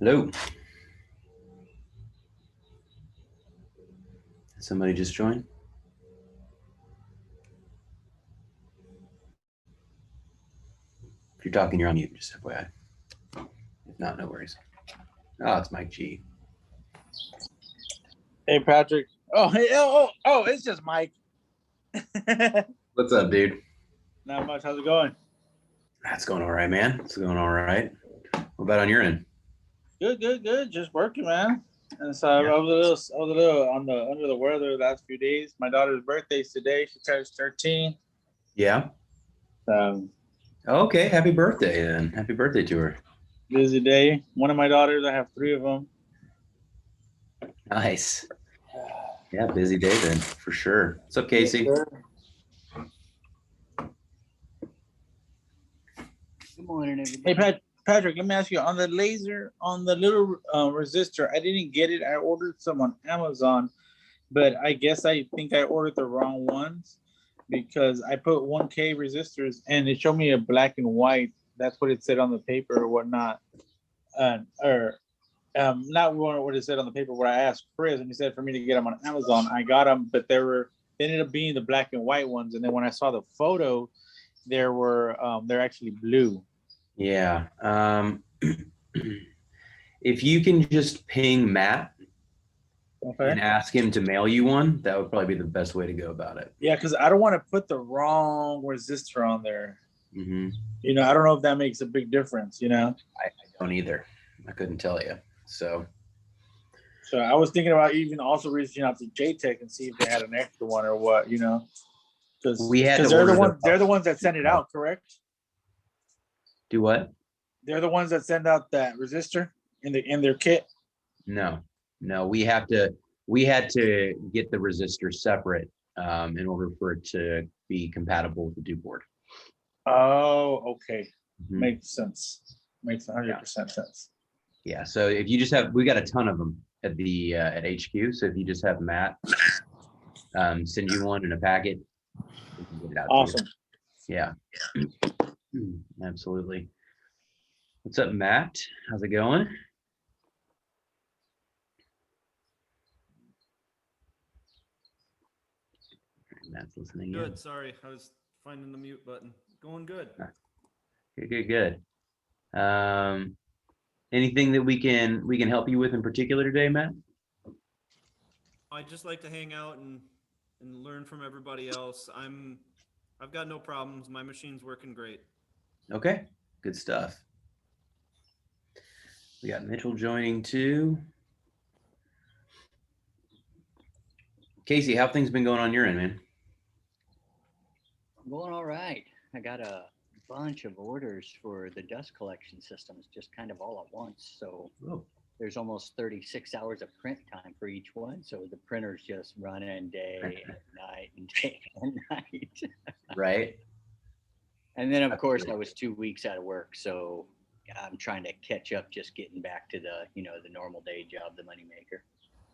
Hello. Did somebody just join? If you're talking, you're on mute, just FYI. If not, no worries. Oh, it's Mike G. Hey, Patrick. Oh, hey, it's just Mike. What's up, dude? Not much. How's it going? That's going all right, man. It's going all right. What about on your end? Good. Just working, man. And so I was a little under the weather the last few days. My daughter's birthday's today. She turns 13. Yeah. Okay. Happy birthday, then. Happy birthday to her. Busy day. One of my daughters. I have 3 of them. Nice. Yeah, busy day then, for sure. What's up, Casey? Yes, good morning, everybody. Hey, Patrick, let me ask you, on the laser, on the little resistor, I didn't get it. I ordered some on Amazon, but I guess I think I ordered the wrong ones because I put 1K resistors and it showed me a black and white. That's what it said on the paper or whatnot. Not what it said on the paper, where I asked Chris and he said for me to get them on Amazon. I got them, but they ended up being the black and white ones. And then when I saw the photo, they're actually blue. Yeah. If you can just ping Matt and ask him to mail you one, that would probably be the best way to go about it. Yeah, because I don't want to put the wrong resistor on there. Mm-hmm. You know, I don't know if that makes a big difference, you know? I don't either. I couldn't tell you. So I was thinking about even also reaching out to JTech and see if they had an extra one or what, you know? Because they're the ones that send it out, correct? Do what? They're the ones that send out that resistor in their kit. No, we had to get the resistor separate in order for it to be compatible with the do board. Oh, okay. Mm-hmm. Makes sense. Makes 100% sense. Yeah. So if you just have, we got a ton of them at the at HQ. So if you just have Matt send you one in a packet, we can get it out. Awesome. Yeah. Absolutely. What's up, Matt? How's it going? Matt's listening. Good. In. Sorry, I was finding the mute button. Going good. Good. Anything that we can help you with in particular today, Matt? I just like to hang out and learn from everybody else. I've got no problems. My machine's working great. Okay, good stuff. We got Mitchell joining too. Casey, how have things been going on your end, man? Going all right. I got a bunch of orders for the dust collection systems, just kind of all at once. So there's almost 36 hours of print time for each one. So the printer's just running day and night and day and night. Right. And then, of course, I was 2 weeks out of work. So I'm trying to catch up, just getting back to the normal day job, the moneymaker.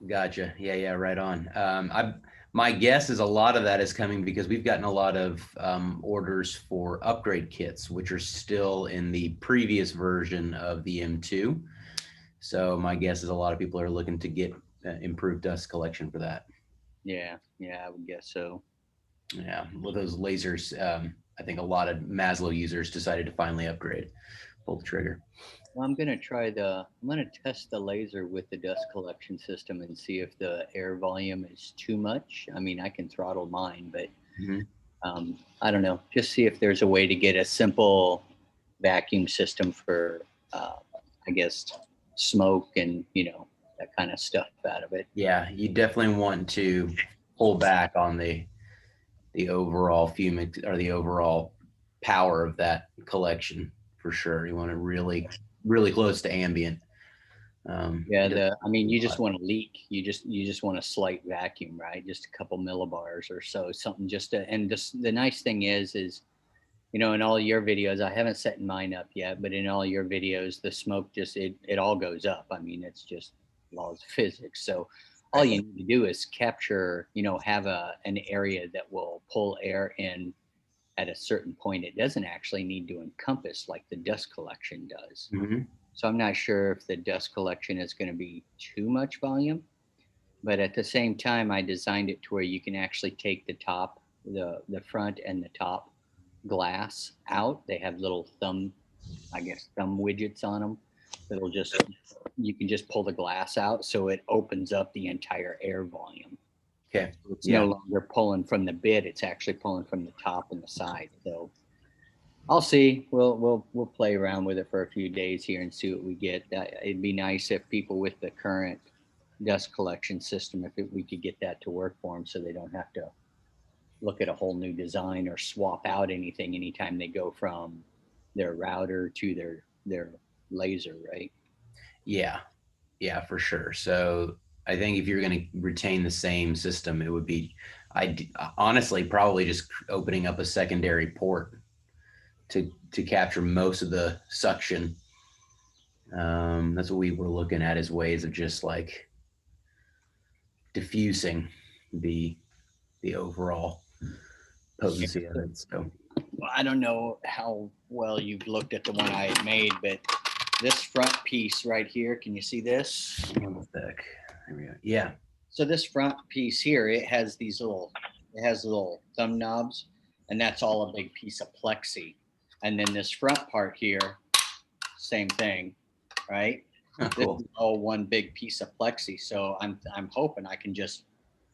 Gotcha. Yeah, right on. My guess is a lot of that is coming because we've gotten a lot of orders for upgrade kits, which are still in the previous version of the M2. So my guess is a lot of people are looking to get improved dust collection for that. Yeah, I would guess so. Yeah, with those lasers, I think a lot of Maslow users decided to finally upgrade, pull the trigger. Well, I'm gonna test the laser with the dust collection system and see if the air volume is too much. I mean, I can throttle mine, but I don't know. Just see if there's a way to get a simple vacuum system for, I guess, smoke and that kind of stuff out of it. Yeah, you definitely want to pull back on the overall fume or the overall power of that collection for sure. You want it really close to ambient. You just want to leak. You just want a slight vacuum, right? Just a couple millibars or so, something. The nice thing is you know, in all your videos, I haven't set mine up yet, but in all your videos, the smoke just, it all goes up. I mean, it's just laws of physics. So all you need to do is capture, you know, have an area that will pull air in at a certain point. It doesn't actually need to encompass like the dust collection does. Mm-hmm. So I'm not sure if the dust collection is going to be too much volume, but at the same time, I designed it to where you can actually take the top, the front and the top glass out. They have little thumb widgets on them that'll just, you can just pull the glass out, so it opens up the entire air volume. Okay. It's no longer pulling from the bit, it's actually pulling from the top and the side. So I'll see. We'll play around with it for a few days here and see what we get. It'd be nice if people with the current dust collection system, we could get that to work for them, so they don't have to look at a whole new design or swap out anything anytime they go from their router to their laser, right? Yeah, for sure. So I think if you're going to retain the same system, it would be, honestly, probably just opening up a secondary port to capture most of the suction. That's what we were looking at, as ways of just like diffusing the overall potency of it. So Well, I don't know how well you've looked at the one I had made, but this front piece right here, can you see this? there we go. Yeah. So this front piece here, it has little thumb knobs, and that's all a big piece of plexi. And then this front part here, same thing, right? Oh, cool. This is all one big piece of plexi. So I'm hoping I can just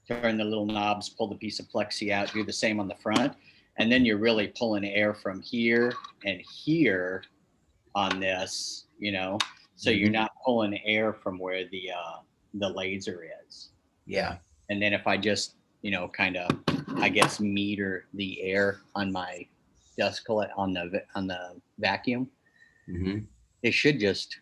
turn the little knobs, pull the piece of plexi out, do the same on the front, and then you're really pulling air from here and here on this, you know, so you're not pulling air from where the laser is. Yeah. And then if I just, you know, kind of, I guess, meter the air on my dust collect on the vacuum, it should just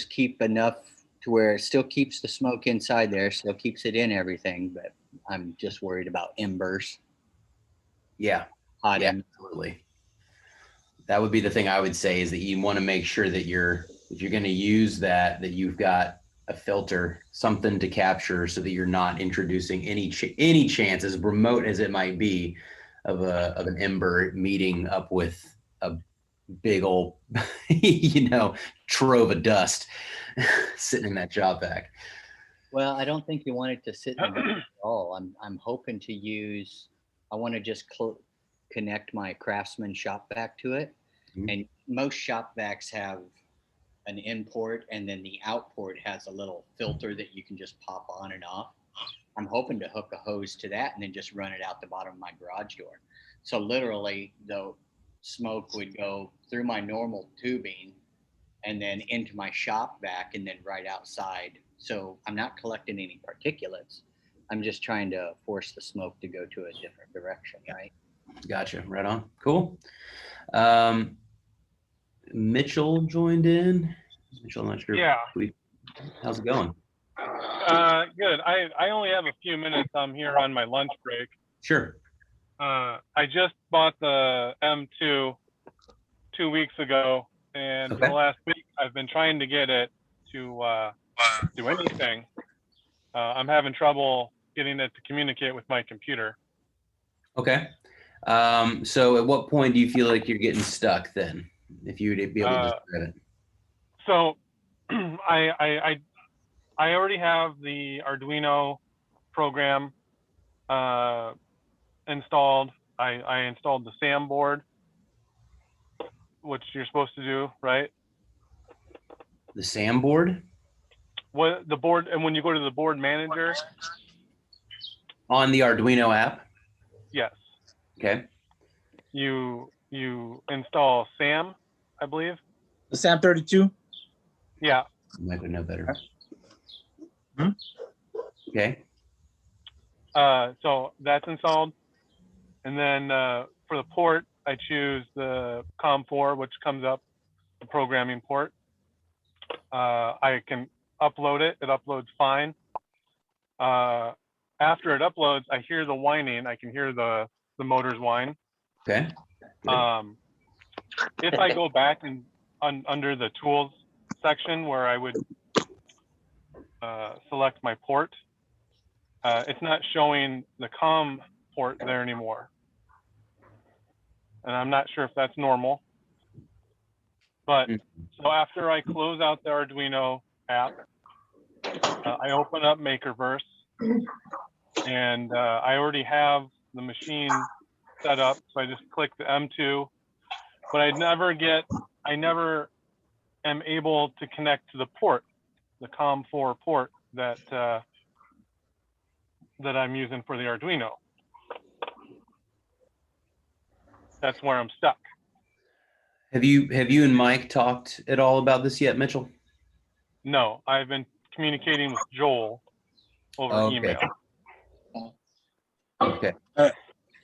keep enough to where it still keeps the smoke inside there, still keeps it in everything, but I'm just worried about embers. Yeah. Hot Yeah, embers. absolutely. That would be the thing I would say, is that you want to make sure that if you're going to use that you've got a filter, something to capture, so that you're not introducing any chance, as remote as it might be, of an ember meeting up with a big old, you know, trove of dust sitting in that job vac. Well, I don't think you want it to sit in the at all. I'm hoping to use, I want to just connect my Craftsman shop vac to it. And most shop vacs have an in port, and then the out port has a little filter that you can just pop on and off. I'm hoping to hook a hose to that and then just run it out the bottom of my garage door. So literally the smoke would go through my normal tubing and then into my shop vac and then right outside. So I'm not collecting any particulates. I'm just trying to force the smoke to go to a different direction, right? Gotcha. Right on. Cool. Mitchell joined in. Mitchell, I'm not sure. Yeah. How's it going? Good. I only have a few minutes. I'm here on my lunch break. Sure. I just bought the M2 2 weeks ago, and for the last week I've been trying to get it to do anything. I'm having trouble getting it to communicate with my computer. Okay. So at what point do you feel like you're getting stuck then, if you would be able to describe it? So I already have the Arduino program installed. I installed the SAM board, which you're supposed to do, right? The SAM board? What the board, and when you go to the board manager. On the Arduino app? Yes. Okay. You install SAM, I believe. The SAM 32? Yeah. You might know better. Okay. So that's installed. And then for the port, I choose the COM4, which comes up the programming port. I can upload it. It uploads fine. After it uploads, I hear the whining. I can hear the motors whine. Okay. if I go back and under the tools section where I would select my port, it's not showing the COM port there anymore. And I'm not sure if that's normal. But so after I close out the Arduino app, I open up Makerverse, and I already have the machine set up. So I just click the M2, but I never am able to connect to the port, the COM4 port that I'm using for the Arduino. That's where I'm stuck. Have you and Mike talked at all about this yet, Mitchell? No, I've been communicating with Joel over email. Okay.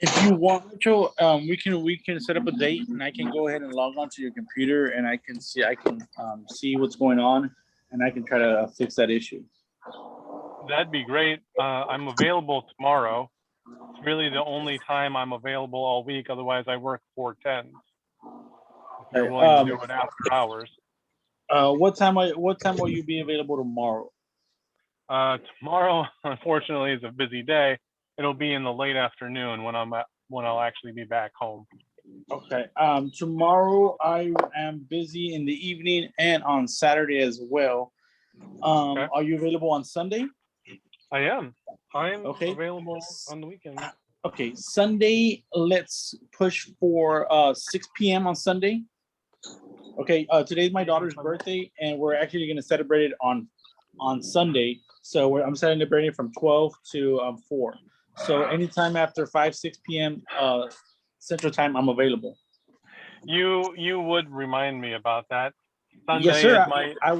If you want to, we can set up a date, and I can go ahead and log onto your computer, and I can see what's going on, and I can try to fix that issue. That'd be great. I'm available tomorrow. It's really the only time I'm available all week. Otherwise, I work 4/10s. If you're willing to do it after hours. What time will you be available tomorrow? Tomorrow, unfortunately, is a busy day. It'll be in the late afternoon when I'll actually be back home. Okay. Tomorrow I am busy in the evening and on Saturday as well. Okay. Are you available on Sunday? I am. I'm Okay. available on the weekend. Okay, Sunday, let's push for 6 p.m. on Sunday. Okay, today's my daughter's birthday, and we're actually going to celebrate it on Sunday. So I'm celebrating from 12 to 4. So anytime after 6 p.m. Central Time, I'm available. You would remind me about that. Sunday Yes, sir.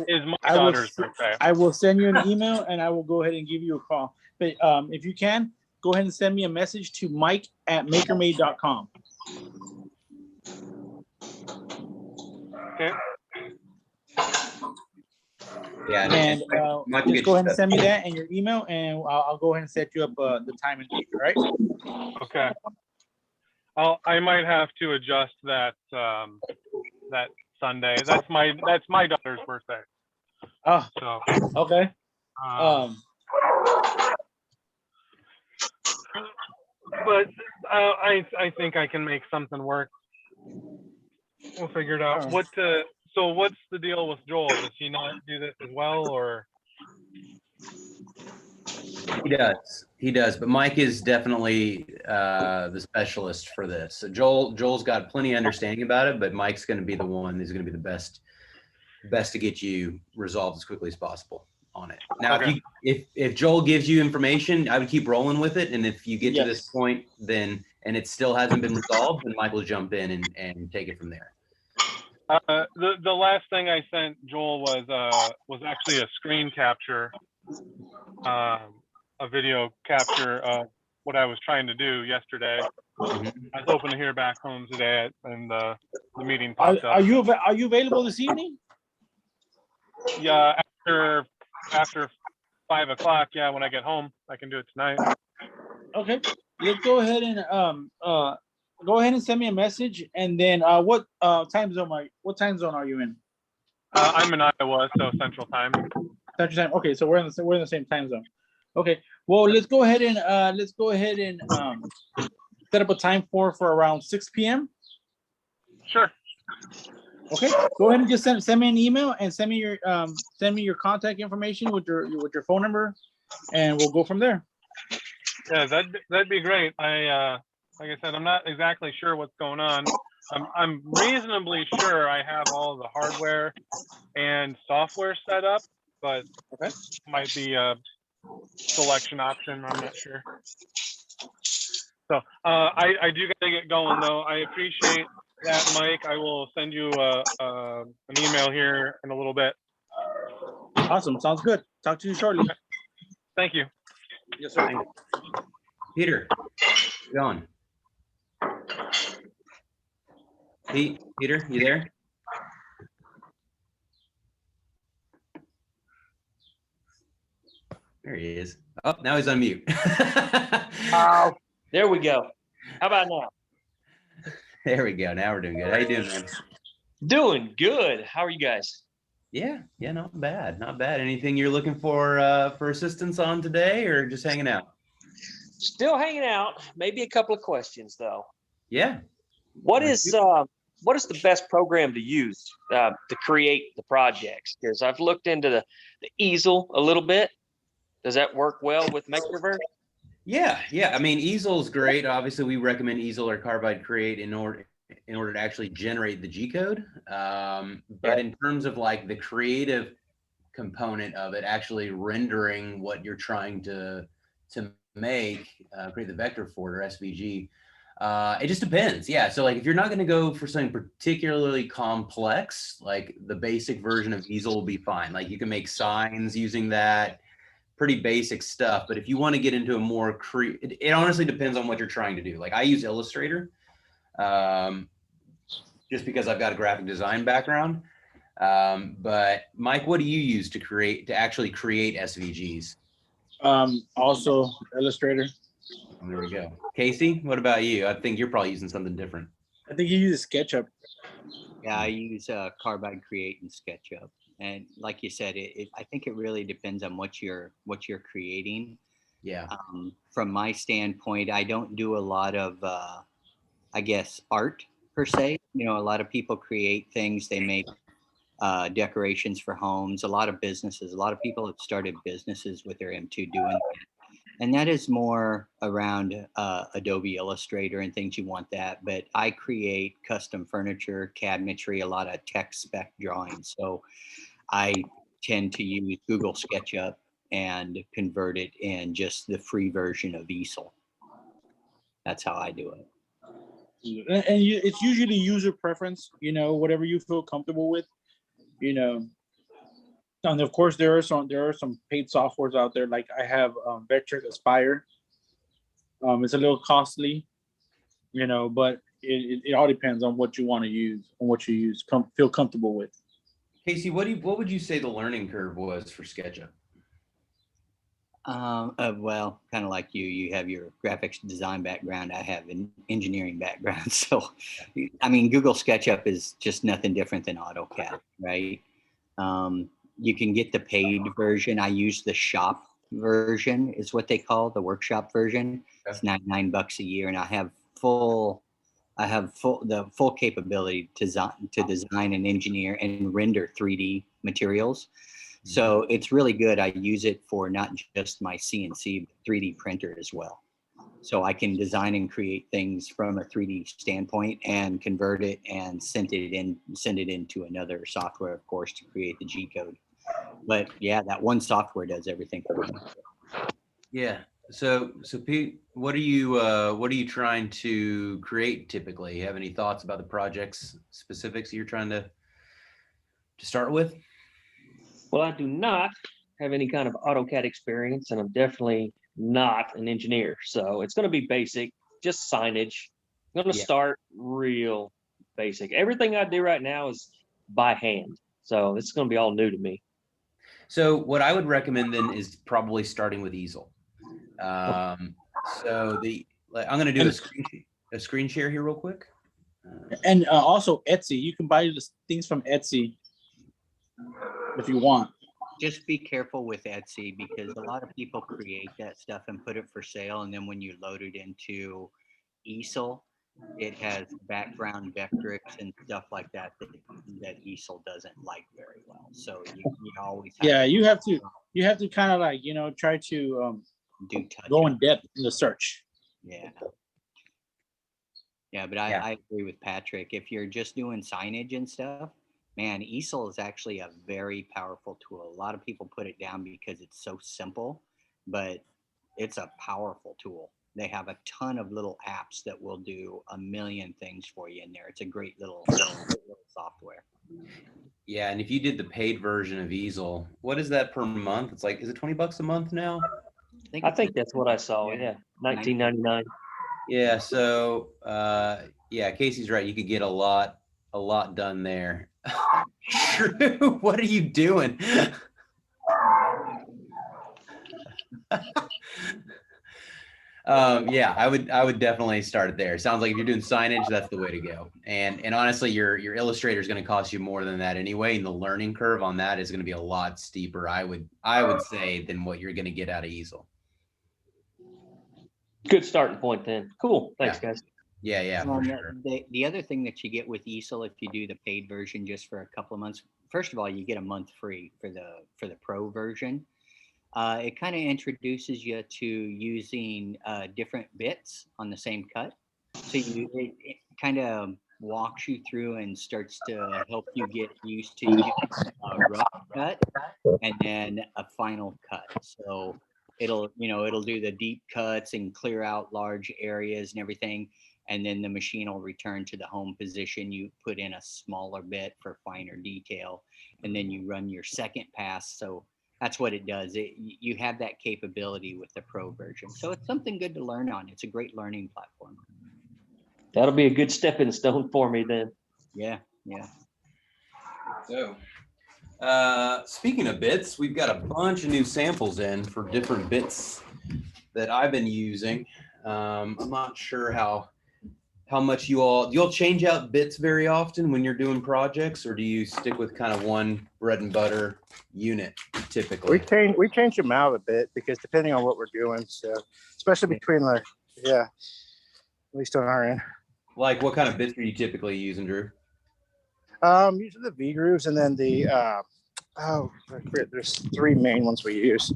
is my daughter's birthday. I will send you an email, and I will go ahead and give you a call. But if you can, go ahead and send me a message to mike@makermade.com. Okay. Yeah. And just go ahead and send me that and your email, and I'll go ahead and set you up the time and date. All right. Okay. I might have to adjust that that Sunday. That's my daughter's birthday. Oh. So. Okay. But I think I can make something work. We'll figure it out. So what's the deal with Joel? Does he not do this as well, or? He does, but Mike is definitely the specialist for this. So Joel's got plenty of understanding about it, but Mike's going to be the one who's going to be the best to get you resolved as quickly as possible on it. Now, Okay. if Joel gives you information, I would keep rolling with it, and if you get to this point, then and it still hasn't been resolved, then Mike will jump in and take it from there. The last thing I sent Joel was actually a screen capture, a video capture of what I was trying to do yesterday. Mm-hmm. I was hoping to hear back home today, and the meeting popped up. Are you available this evening? Yeah, after 5 o'clock. Yeah, when I get home, I can do it tonight. Okay, let's go ahead and send me a message, and then what time zone are you in? I'm in Iowa, so Central Time. Central Time. Okay, so we're in the same time zone. Okay, well let's go ahead and set up a time for around 6 p.m. Sure. Okay, go ahead and just send me an email and send me your contact information with your phone number, and we'll go from there. Yeah, that'd be great. Like I said, I'm not exactly sure what's going on. I'm reasonably sure I have all the hardware and software set up, but might be a selection option. I'm not sure. So I do gotta get going though. I appreciate that, Mike. I will send you an email here in a little bit. Awesome. Sounds good. Talk to you shortly. Thank you. Yes, sir. Peter, go on. Peter, you there? There he is. Oh, now he's on mute. There we go. How about now? There we go. Now we're doing good. How you doing, man? Doing good. How are you guys? Yeah, not bad, not bad. Anything you're looking for assistance on today, or just hanging out? Still hanging out. Maybe a couple of questions though. Yeah. What is the best program to use to create the projects? Because I've looked into the easel a little bit. Does that work well with Makerverse? Yeah. I mean, Easel's great. Obviously, we recommend Easel or Carbide Create in order to actually generate the G code. But in terms of like the creative component of it, actually rendering what you're trying to make, create the vector for it, or SVG, it just depends. Yeah. So like if you're not going to go for something particularly complex, like the basic version of Easel will be fine. Like you can make signs using that, pretty basic stuff. But if you want to get into a more it honestly depends on what you're trying to do. Like I use Illustrator, just because I've got a graphic design background. But Mike, what do you use to actually create SVGs? Also Illustrator. There we go. Casey, what about you? I think you're probably using something different. I think he uses SketchUp. Yeah, I use Carbide Create and SketchUp, and like you said, I think it really depends on what you're creating. Yeah. From my standpoint, I don't do a lot of, I guess, art per se. You know, a lot of people create things. They make decorations for homes. A lot of people have started businesses with their M2 doing that. And that is more around Adobe Illustrator and things you want that. But I create custom furniture, cabinetry, a lot of tech spec drawings. So I tend to use Google SketchUp and convert it in just the free version of Easel. That's how I do it. And it's usually user preference, whatever you feel comfortable with, And of course, there are some paid softwares out there. Like I have Vectric Aspire. It's a little costly, but it all depends on what you want to use and what you feel comfortable with. Casey, what would you say the learning curve was for SketchUp? Well, kind of like you have your graphics design background. I have an engineering background. So, I mean, Google SketchUp is just nothing different than AutoCAD, right? You can get the paid version. I use the shop version is what they call the workshop version. Okay. It's $99 a year, and I have the full capability to design and engineer and render 3D materials. So it's really good. I use it for not just my CNC, but 3D printer as well. So I can design and create things from a 3D standpoint and convert it and send it into another software, of course, to create the G code. But yeah, that one software does everything for me. Yeah. So Pete, what are you trying to create typically? You have any thoughts about the project's specifics you're trying to start with? Well, I do not have any kind of AutoCAD experience, and I'm definitely not an engineer. So it's going to be basic, just signage. I'm going to start real basic. Everything I do right now is by hand. So it's going to be all new to me. So what I would recommend then is probably starting with Easel. So I'm going to do a screen share here real quick. And also Etsy. You can buy the things from Etsy if you want. Just be careful with Etsy, because a lot of people create that stuff and put it for sale, and then when you load it into Easel, it has background vectorics and stuff like that Easel doesn't like very well. So you always have you have to kind of like try to go in depth in the search. But I agree with Patrick. If you're just doing signage and stuff, man, Easel is actually a very powerful tool. A lot of people put it down because it's so simple, but it's a powerful tool. They have a ton of little apps that will do a million things for you in there. It's a great little software. Yeah, and if you did the paid version of Easel, what is that per month? It's like, is it $20 a month now? I think that's what I saw. Yeah, $19.99. Yeah. So, Casey's right. You could get a lot done there. True. What are you doing? Yeah, I would definitely start it there. Sounds like if you're doing signage, that's the way to go. And honestly, your illustrator is going to cost you more than that anyway, and the learning curve on that is going to be a lot steeper, I would say, than what you're going to get out of easel. Good starting point then. Cool. Thanks, Yeah. guys. Yeah, for sure. The other thing that you get with easel, if you do the paid version just for a couple of months, first of all, you get a month free for the pro version. It kind of introduces you to using different bits on the same cut. So it kind of walks you through and starts to help you get used to a rough cut and then a final cut. So it'll do the deep cuts and clear out large areas and everything. And then the machine will return to the home position. You put in a smaller bit for finer detail, and then you run your second pass. So that's what it does. You have that capability with the pro version. So it's something good to learn on. It's a great learning platform. That'll be a good stepping stone for me then. Yeah. So, speaking of bits, we've got a bunch of new samples in for different bits that I've been using. I'm not sure how much do you all change out bits very often when you're doing projects, or do you stick with kind of one bread and butter unit typically? We change them out a bit because depending on what we're doing, so especially between at least on our end. Like what kind of bits are you typically using, Drew? Usually the V grooves, and then the there's three main ones we use.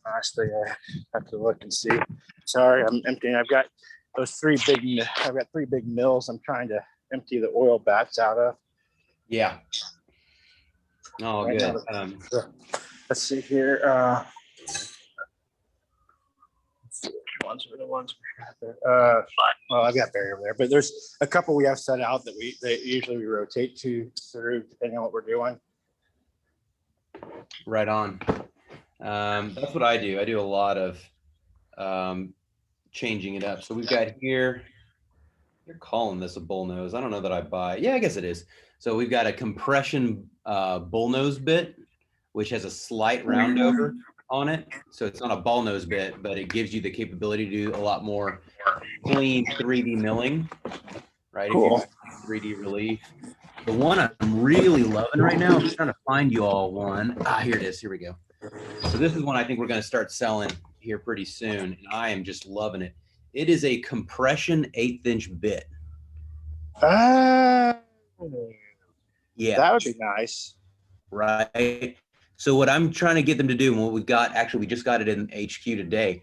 Honestly, I have to look and see. Sorry, I'm emptying. I've got three big mills I'm trying to empty the oil bats out of. Yeah. Oh, Right good. Let's see here. Which ones are the ones we got there? Well, I've got Barry over there, but there's a couple we have set out that usually we rotate through depending on what we're doing. Right on. That's what I do. I do a lot of changing it up. So we've got here, you're calling this a bullnose. I don't know that I buy. Yeah, I guess it is. So we've got a compression bullnose bit, which has a slight round over on it. So it's not a ball nose bit, but it gives you the capability to do a lot more clean 3D milling, right? Cool. If you 3D relief. The one I'm really loving right now, I'm just trying to find you all one. Here it is. Here we go. So this is one I think we're going to start selling here pretty soon, and I am just loving it. It is a compression 1/8 inch bit. Yeah, Yeah, that would be nice. right. So what I'm trying to get them to do, and what we just got it in HQ today,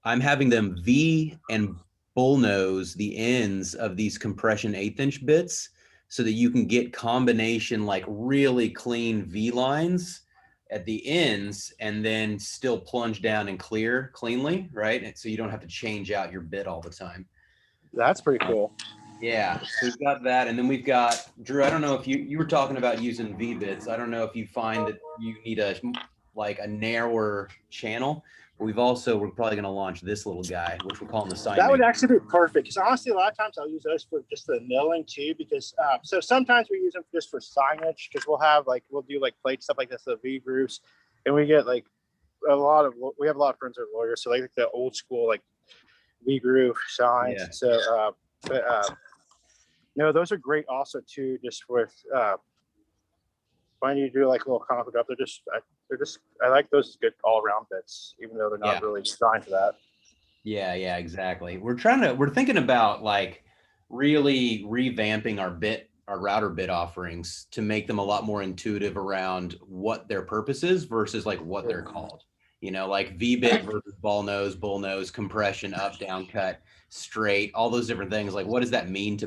I'm having them V and bullnose the ends of these compression 1/8 inch bits so that you can get combination like really clean V lines at the ends and then still plunge down and clear cleanly, right? And so you don't have to change out your bit all the time. That's pretty cool. Yeah, so we've got that. And then we've got, Drew, I don't know if you were talking about using V bits. I don't know if you find that you need a narrower channel. We're probably going to launch this little guy, which we're calling the sign. That would actually be perfect because honestly, a lot of times I'll use those for just the milling too. Because so sometimes we use them just for signage because we'll do plate stuff like this, the V grooves, and we get we have a lot of friends that are lawyers, so like the old school V groove signs. Yeah. So, no, those are great also too. Just with when you do a little comic up, I like those good all around bits, even though they're not really designed for that. Yeah, exactly. We're thinking about really revamping our router bit offerings to make them a lot more intuitive around what their purpose is versus what they're called. V bit versus ball nose, bull nose, compression, up, down, cut, straight, all those different things. What does that mean to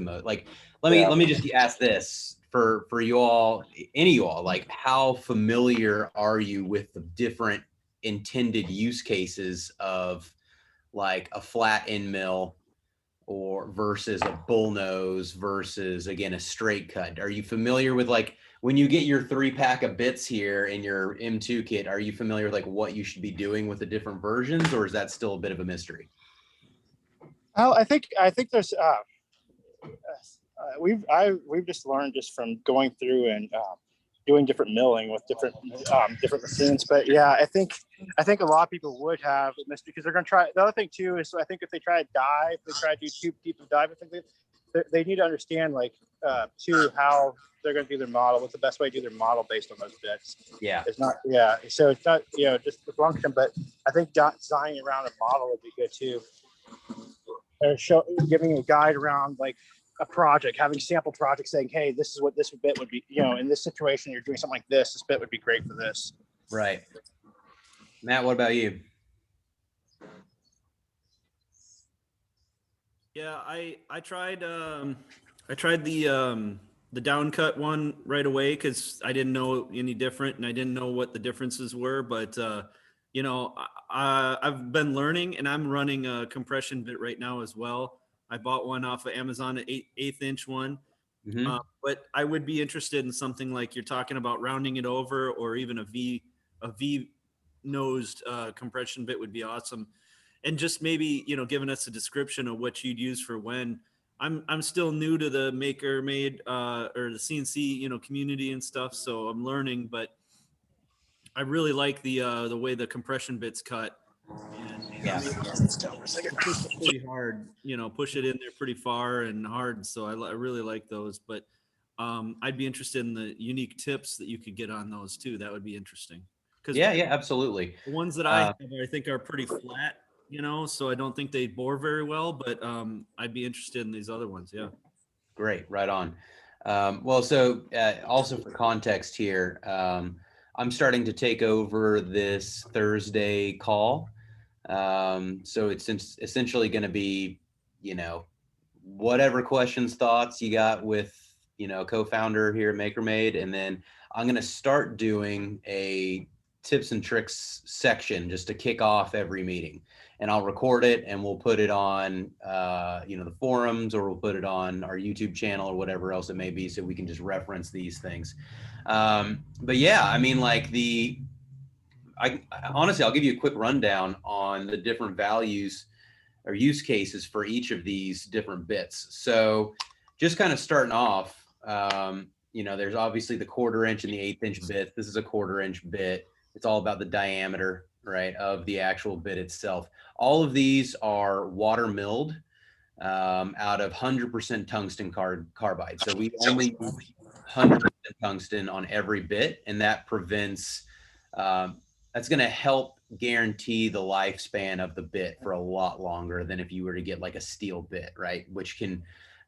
let me just ask this for you all, any of you all, how familiar are you with the different intended use cases of a flat end mill or versus a bull nose versus again a straight cut? Are you familiar with when you get your 3-pack of bits here in your M2 kit, are you familiar with what you should be doing with the different versions, or is that still a bit of a mystery? Well, I think there's we've just learned just from going through and doing different milling with different machines. But yeah, I think a lot of people would have missed because they're going to try. The other thing too is I think if they try to dive, if they try to do too deep of dive, I think they need to understand like too how they're going to do their model. What's the best way to do their model based on those bits? Yeah. It's not So it's not just the function, but I think designing around a model would be good too. Giving a guide around like a project, having sample projects saying, hey, this is what this bit would be, in this situation, you're doing something like this bit would be great for this. Right. Matt, what about you? Yeah, I tried the down cut one right away because I didn't know any different and I didn't know what the differences were. But I've been learning and I'm running a compression bit right now as well. I bought one off of Amazon, an 1/8 inch one. Mm-hmm. But I would be interested in something like you're talking about, rounding it over, or even a V nosed compression bit would be awesome. And just maybe, giving us a description of what you'd use for when. I'm still new to the maker made or the CNC, community and stuff. So I'm learning, but I really like the way the compression bits cut. And Yeah. push it pretty hard, push it in there pretty far and hard. So I really like those, but I'd be interested in the unique tips that you could get on those too. That would be interesting. Yeah, absolutely. The ones that I have, I think are pretty flat, so I don't think they bore very well, but I'd be interested in these other ones. Yeah. Great. Right on. Well, so also for context here, I'm starting to take over this Thursday call. So it's essentially going to be, whatever questions, thoughts you got with, co-founder here at MakerMade. And then I'm going to start doing a tips and tricks section just to kick off every meeting. And I'll record it and we'll put it on, the forums, or we'll put it on our YouTube channel or whatever else it may be, so we can just reference these things. But yeah, I mean, like honestly, I'll give you a quick rundown on the different values or use cases for each of these different bits. So just kind of starting off, there's obviously the 1/4 inch and the 1/8 inch bit. This is a 1/4 inch bit. It's all about the diameter, right, of the actual bit itself. All of these are water milled out of 100% tungsten carbide. So we only use 100% tungsten on every bit, and that prevents, that's going to help guarantee the lifespan of the bit for a lot longer than if you were to get like a steel bit, right?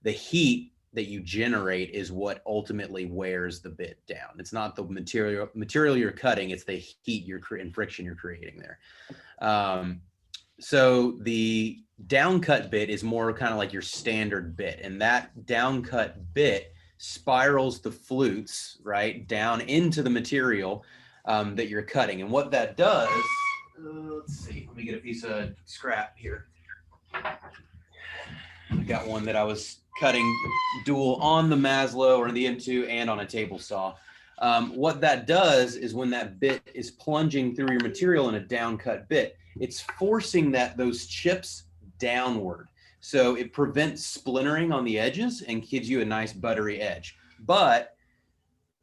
The heat that you generate is what ultimately wears the bit down. It's not the material you're cutting, it's the heat and friction you're creating there. So the downcut bit is more kind of like your standard bit, and that downcut bit spirals the flutes right down into the material that you're cutting. And what that does, let's see, let me get a piece of scrap here. I got one that I was cutting dual on the Maslow or the M2 and on a table saw. What that does is when that bit is plunging through your material in a downcut bit, it's forcing those chips downward. So it prevents splintering on the edges and gives you a nice buttery edge. But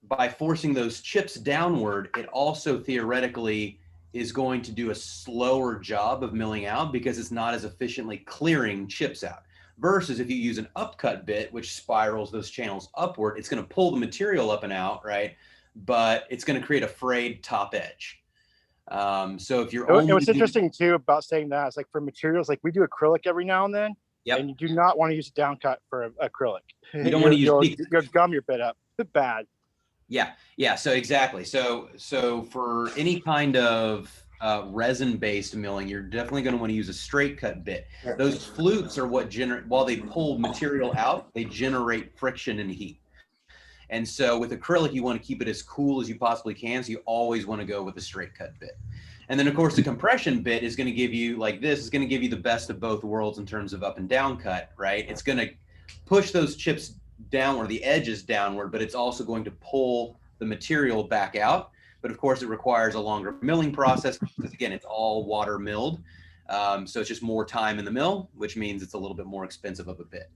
by forcing those chips downward, it also theoretically is going to do a slower job of milling out because it's not as efficiently clearing chips out. Versus if you use an upcut bit, which spirals those channels upward, it's going to pull the material up and out, right? But it's going to create a frayed top edge. So if you're only... What's interesting too about saying that is like for materials, like we do acrylic every now and then, and you do not want to use a downcut for acrylic. You don't want to use... You'll gum your bit up. It's bad. Yeah. So exactly. So for any kind of resin-based milling, you're definitely going to want to use a straight cut bit. Those flutes are what while they pull material out, they generate friction and heat. And so with acrylic, you want to keep it as cool as you possibly can. So you always want to go with a straight cut bit. And then of course the compression bit is going to give you, like this, is going to give you the best of both worlds in terms of up and down cut, right? It's going to push those chips downward, the edges downward, but it's also going to pull the material back out. But of course it requires a longer milling process because again, it's all water milled. So it's just more time in the mill, which means it's a little bit more expensive of a bit.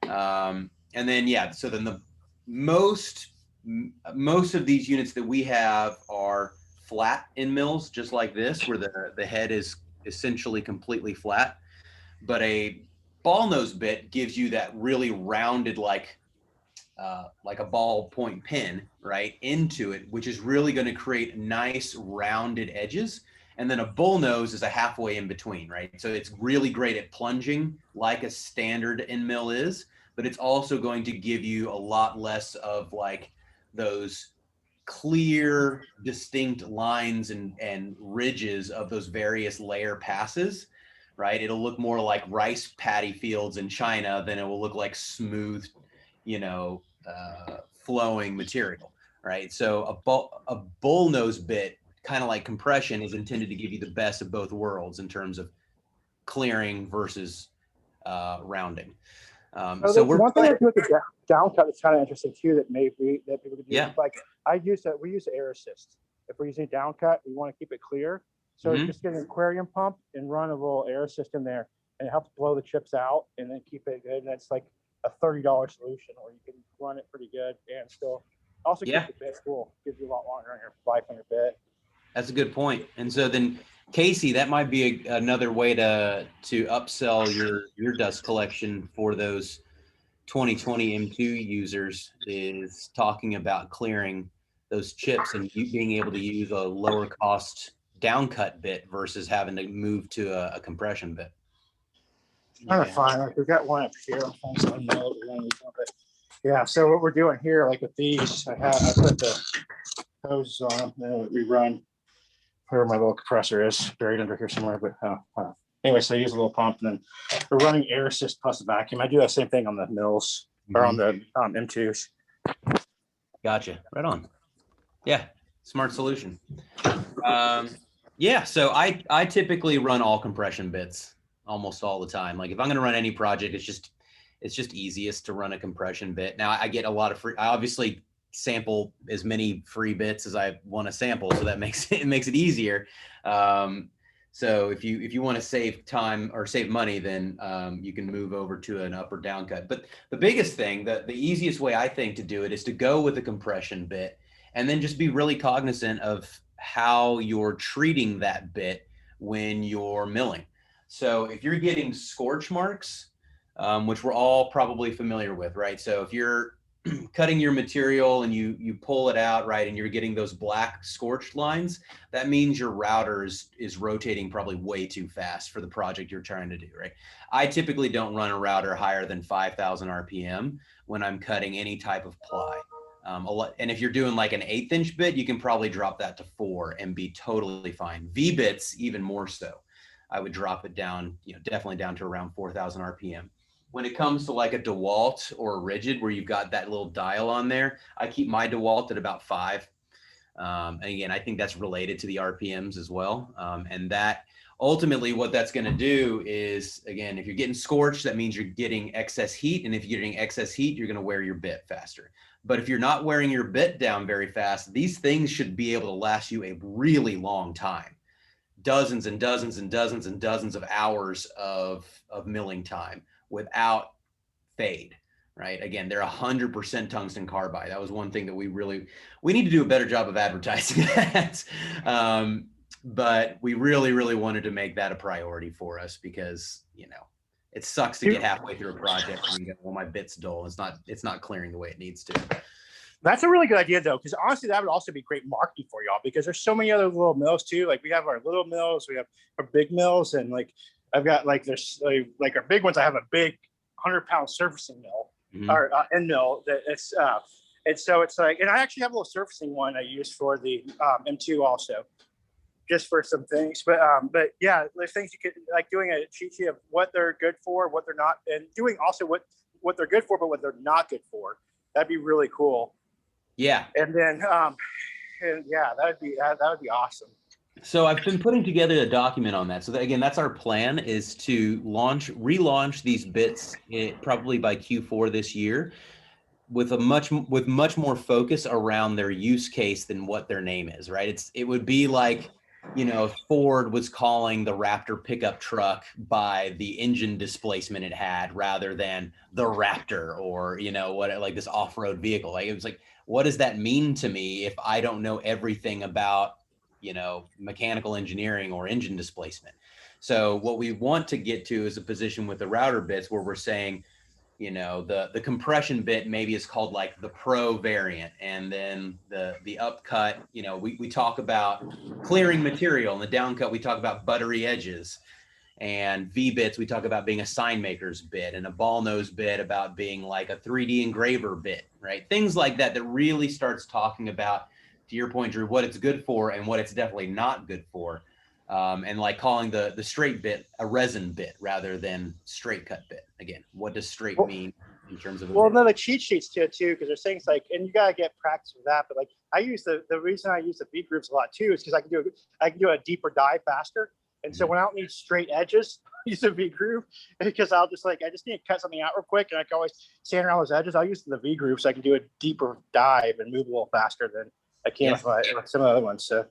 And then, so then the most most of these units that we have are flat end mills, just like this, where the head is essentially completely flat. But a ball nose bit gives you that really rounded, like a ball point pin, right, into it, which is really going to create nice rounded edges. And then a bull nose is a halfway in between, right? So it's really great at plunging like a standard end mill is, but it's also going to give you a lot less of like those clear, distinct lines and ridges of those various layer passes, right? It'll look more like rice paddy fields in China than it will look like smooth, flowing material, right? So a bull nose bit, kind of like compression, is intended to give you the best of both worlds in terms of clearing versus rounding. So one thing I do with the down cut that's kind of interesting too, that that people could do. Yeah. Like we use air assist. If we're using down cut, we want to keep it clear. So just get an aquarium pump and run a little air assist in there, and it helps blow the chips out and then keep it good. And it's like a $30 solution, or you can run it pretty good and still also keep the bit cool. Gives you a lot longer on your life on your bit. That's a good point. And so then, Casey, that might be another way to upsell your dust collection for those 2020 M2 users, is talking about clearing those chips and you being able to use a lower cost downcut bit versus having to move to a compression bit. Kind of fine. Like we've got one up here. Yeah. So what we're doing here, like with these, I put the hoses on them. We run where my little compressor is, buried under here somewhere. But anyway, so I use a little pump, and then we're running air assist plus vacuum. I do that same thing on the mills or on the M2s. Gotcha. Right on. Yeah. Smart solution. Yeah. So I typically run all compression bits almost all the time. Like if I'm going to run any project, it's just easiest to run a compression bit. Now I get a lot of free, I obviously sample as many free bits as I want to sample. So that makes it easier. So if you want to save time or save money, then you can move over to an up or down cut. But the biggest thing, the easiest way I think to do it is to go with a compression bit and then just be really cognizant of how you're treating that bit when you're milling. So if you're getting scorch marks, which we're all probably familiar with, right? So if you're cutting your material and you pull it out, right, and you're getting those black scorched lines, that means your router is rotating probably way too fast for the project you're trying to do, right? I typically don't run a router higher than 5,000 RPM when I'm cutting any type of ply. And if you're doing like an 1/8 inch bit, you can probably drop that to 4 and be totally fine. V bits, even more so. I would drop it down, definitely down to around 4,000 RPM. When it comes to like a DeWalt or a rigid where you've got that little dial on there, I keep my DeWalt at about 5. And again, I think that's related to the RPMs as well. And that ultimately what that's going to do is, again, if you're getting scorched, that means you're getting excess heat. And if you're getting excess heat, you're going to wear your bit faster. But if you're not wearing your bit down very fast, these things should be able to last you a really long time. Dozens and dozens and dozens and dozens of hours of milling time without fade, right? Again, they're 100% tungsten carbide. That was one thing that we need to do a better job of advertising that. But we really, really wanted to make that a priority for us because, it sucks to get halfway through a project and you go, well, my bit's dull. It's not clearing the way it needs to. That's a really good idea though, because honestly, that would also be great marketing for y'all because there's so many other little mills too. Like we have our little mills, we have our big mills, and like I've got like there's like our big ones. I have a big 100-pound surfacing mill or end mill that it's and so it's like, and I actually have a little surfacing one I use for the M2 also, just for some things. But yeah, there's things you could like doing a cheat sheet of what they're good for, what they're not, and doing also what they're good for, but what they're not good for. That'd be really cool. Yeah. And then, and yeah, that would be awesome. So I've been putting together a document on that. So that, again, that's our plan, is to relaunch these bits probably by Q4 this year with much more focus around their use case than what their name is, right? It would be like Ford was calling the Raptor pickup truck by the engine displacement it had rather than the Raptor or, what, like this off-road vehicle. Like, it was like, what does that mean to me if I don't know everything about, mechanical engineering or engine displacement? So what we want to get to is a position with the router bits where we're saying, the compression bit maybe is called like the pro variant, and then the upcut, we talk about clearing material, and the downcut we talk about buttery edges, and V bits we talk about being a sign maker's bit, and a ball nose bit about being like a 3D engraver bit, right? Things like that really starts talking about, to your point, Drew, what it's good for and what it's definitely not good for. And like calling the straight bit a resin bit rather than straight cut bit. Again, what does straight mean in terms of? Well, no, the cheat sheets too, because there's things like, and you gotta get practice with that. But like, I use the reason I use the V groups a lot too is because I can do a deeper dive faster. And so when I don't need straight edges, I use a V groove because I just need to cut something out real quick, and I can always sand around those edges. I'll use the V groove so I can do a deeper dive and move a little faster than I can with some of the other ones. So.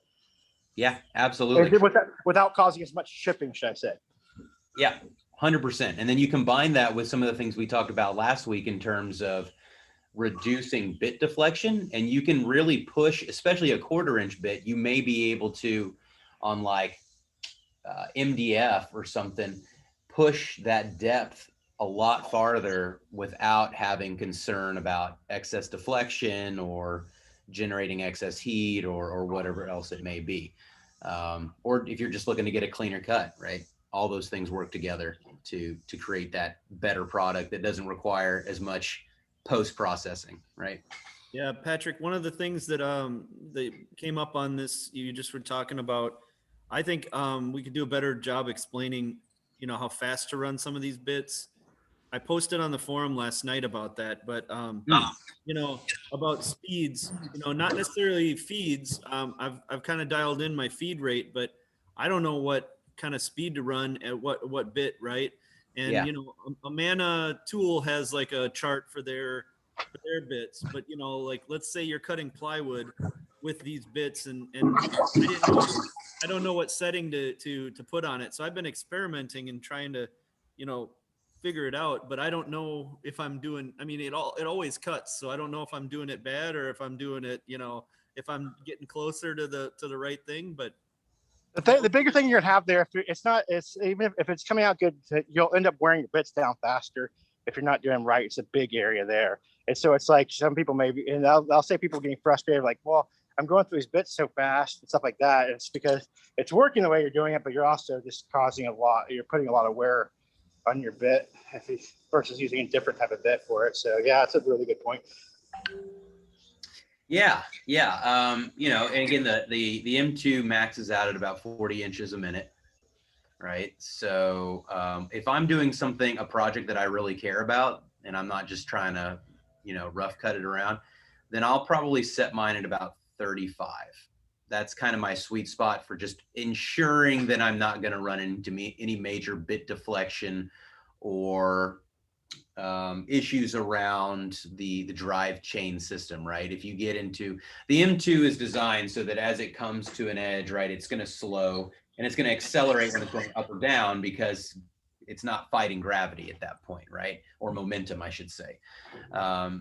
Yeah, absolutely. Without causing as much shipping, should I say? Yeah, 100%. And then you combine that with some of the things we talked about last week in terms of reducing bit deflection, and you can really push, especially a 1/4 inch bit. You may be able to, on like MDF or something, push that depth a lot farther without having concern about excess deflection or generating excess heat or whatever else it may be. Or if you're just looking to get a cleaner cut, right? All those things work together to create that better product that doesn't require as much post-processing, right? Yeah, Patrick, one of the things that came up on this, you just were talking about, I think we could do a better job explaining, how fast to run some of these bits. I posted on the forum last night about that, but about speeds, not necessarily feeds. I've kind of dialed in my feed rate, but I don't know what kind of speed to run at what bit, right? And a Mana tool has like a chart for their bits, but like let's say you're cutting plywood with these bits, and I don't know what setting to put on it. So I've been experimenting and trying to, figure it out, but I don't know if I'm doing, it always cuts. So I don't know if I'm doing it bad or if I'm doing it, if I'm getting closer to the right thing. But the bigger thing you're gonna have there, it's even if it's coming out good, you'll end up wearing your bits down faster if you're not doing right. It's a big area there. And so it's like some people maybe, and I'll say people getting frustrated, like, well, I'm going through these bits so fast and stuff like that. It's because it's working the way you're doing it, but you're also just causing you're putting a lot of wear on your bit versus using a different type of bit for it. So yeah, it's a really good point. Yeah. And again, the M2 maxes out at about 40 inches a minute, right? So if I'm doing a project that I really care about, and I'm not just trying to, rough cut it around, then I'll probably set mine at about 35. That's kind of my sweet spot for just ensuring that I'm not going to run into any major bit deflection or issues around the drive chain system, right? If you get into the M2 is designed so that as it comes to an edge, right, it's going to slow and it's going to accelerate when it's going up or down because it's not fighting gravity at that point, right? Or momentum, I should say.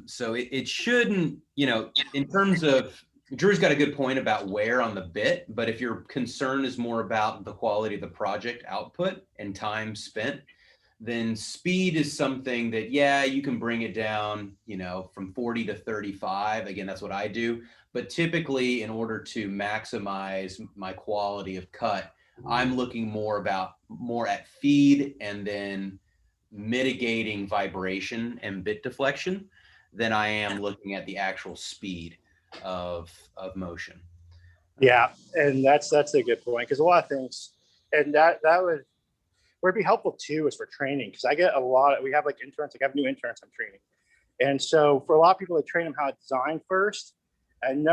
So it shouldn't, in terms of, Drew's got a good point about wear on the bit, but if your concern is more about the quality of the project output and time spent, then speed is something that, you can bring it down, from 40 to 35. Again, that's what I do. But typically, in order to maximize my quality of cut, I'm looking more at feed and then mitigating vibration and bit deflection than I am looking at the actual speed of motion. Yeah, and that's a good point, because a lot of things, and that would be helpful too is for training, because we have like interns, I have new interns I'm training, and so for a lot of people, they train them how to design first, and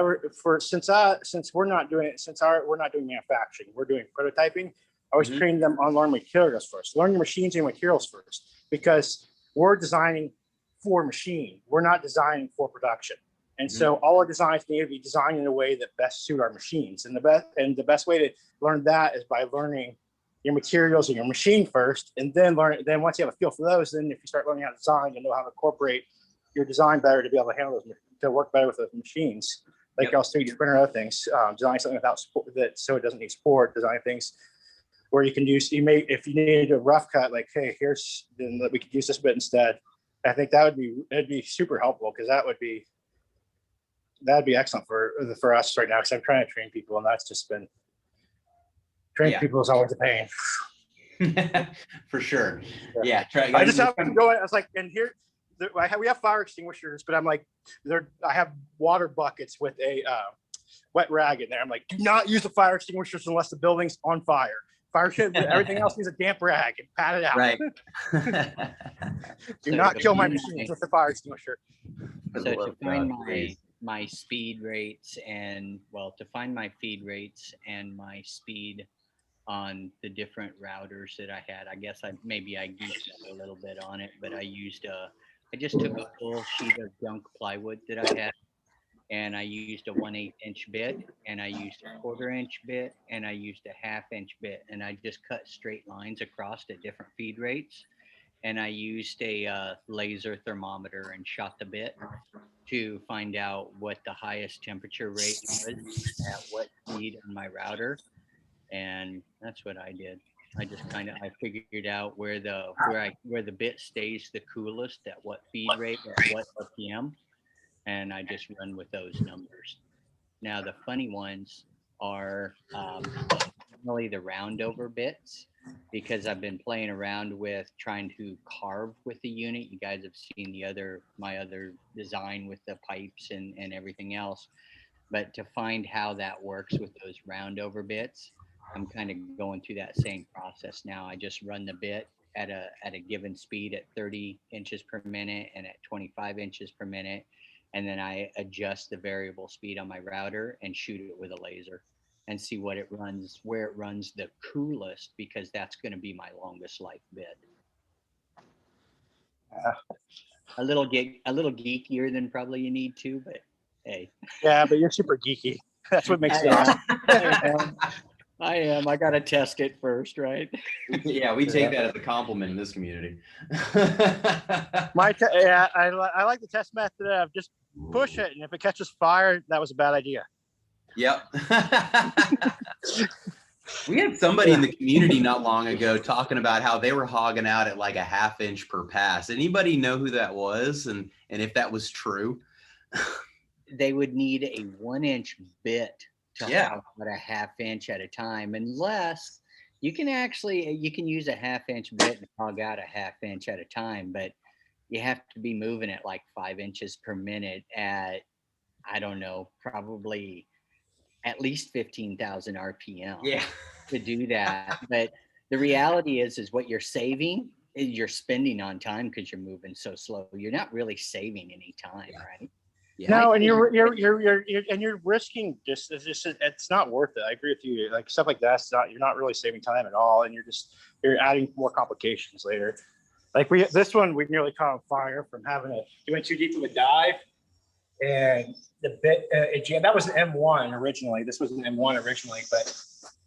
since we're not doing manufacturing, we're doing prototyping. I always train them on learning materials first, learn your machines and materials first, because we're designing for machine, we're not designing for production. And so all our designs need to be designed in a way that best suit our machines. And the best way to learn that is by learning your materials and your machine first, and then once you have a feel for those, then if you start learning how to design, you know how to incorporate your design better to be able to handle those, to work better with those machines. Like also 3D printer, other things, design something without support, that so it doesn't need support, design things where you can use, if you need a rough cut, like, hey, then we could use this bit instead. I think it'd be super helpful, because that'd be excellent for us right now, because I'm trying to train people, and that's just been training people is always a pain. For sure. Yeah. I just have to go. I was like, and here we have fire extinguishers, but I'm like, I have water buckets with a wet rag in there. I'm like, do not use the fire extinguishers unless the building's on fire. Everything else needs a damp rag and pat it out. Right. Do not kill my machines with the fire extinguisher. So to find my speed rates to find my feed rates and my speed on the different routers that I had, I guess I geeked out a little bit on it, but I just took a full sheet of junk plywood that I had, and I used a 1/8 inch bit, and I used a 1/4 inch bit, and I used a 1/2 inch bit, and I just cut straight lines across at different feed rates. And I used a laser thermometer and shot the bit to find out what the highest temperature rate was at what speed on my router. And that's what I did. I just I figured out where the bit stays the coolest at what feed rate at what RPM, and I just run with those numbers. Now the funny ones are really the roundover bits, because I've been playing around with trying to carve with the unit. You guys have seen my other design with the pipes and everything else, but to find how that works with those roundover bits, I'm kind of going through that same process now. I just run the bit at a given speed at 30 inches per minute and at 25 inches per minute. And then I adjust the variable speed on my router and shoot it with a laser and see where it runs the coolest, because that's going to be my longest life bit. A little geekier than probably you need to, but hey. Yeah, but you're super geeky. That's what makes it awesome. I am. I got to test it first, right? Yeah, we take that as a compliment in this community. I like the test method of just push it, and if it catches fire, that was a bad idea. Yep. We had somebody in the community not long ago talking about how they were hogging out at like a 1/2 inch per pass. Anybody know who that was, and if that was true? They would need a 1 inch bit to hog out a 1/2 inch at a time, unless you can use a 1/2 inch bit and hog out a 1/2 inch at a time, but you have to be moving at like 5 inches per minute at, I don't know, probably at least 15,000 RPM to do that. But the reality is what you're saving is you're spending on time, because you're moving so slow. You're not really saving any time, right? Yeah. No, and you're risking it's not worth it. I agree with you. Like stuff like that's you're not really saving time at all, and you're adding more complications later. Like this one, we nearly caught on fire from you went too deep of a dive, and the bit that was an M1 originally. This was an M1 originally, but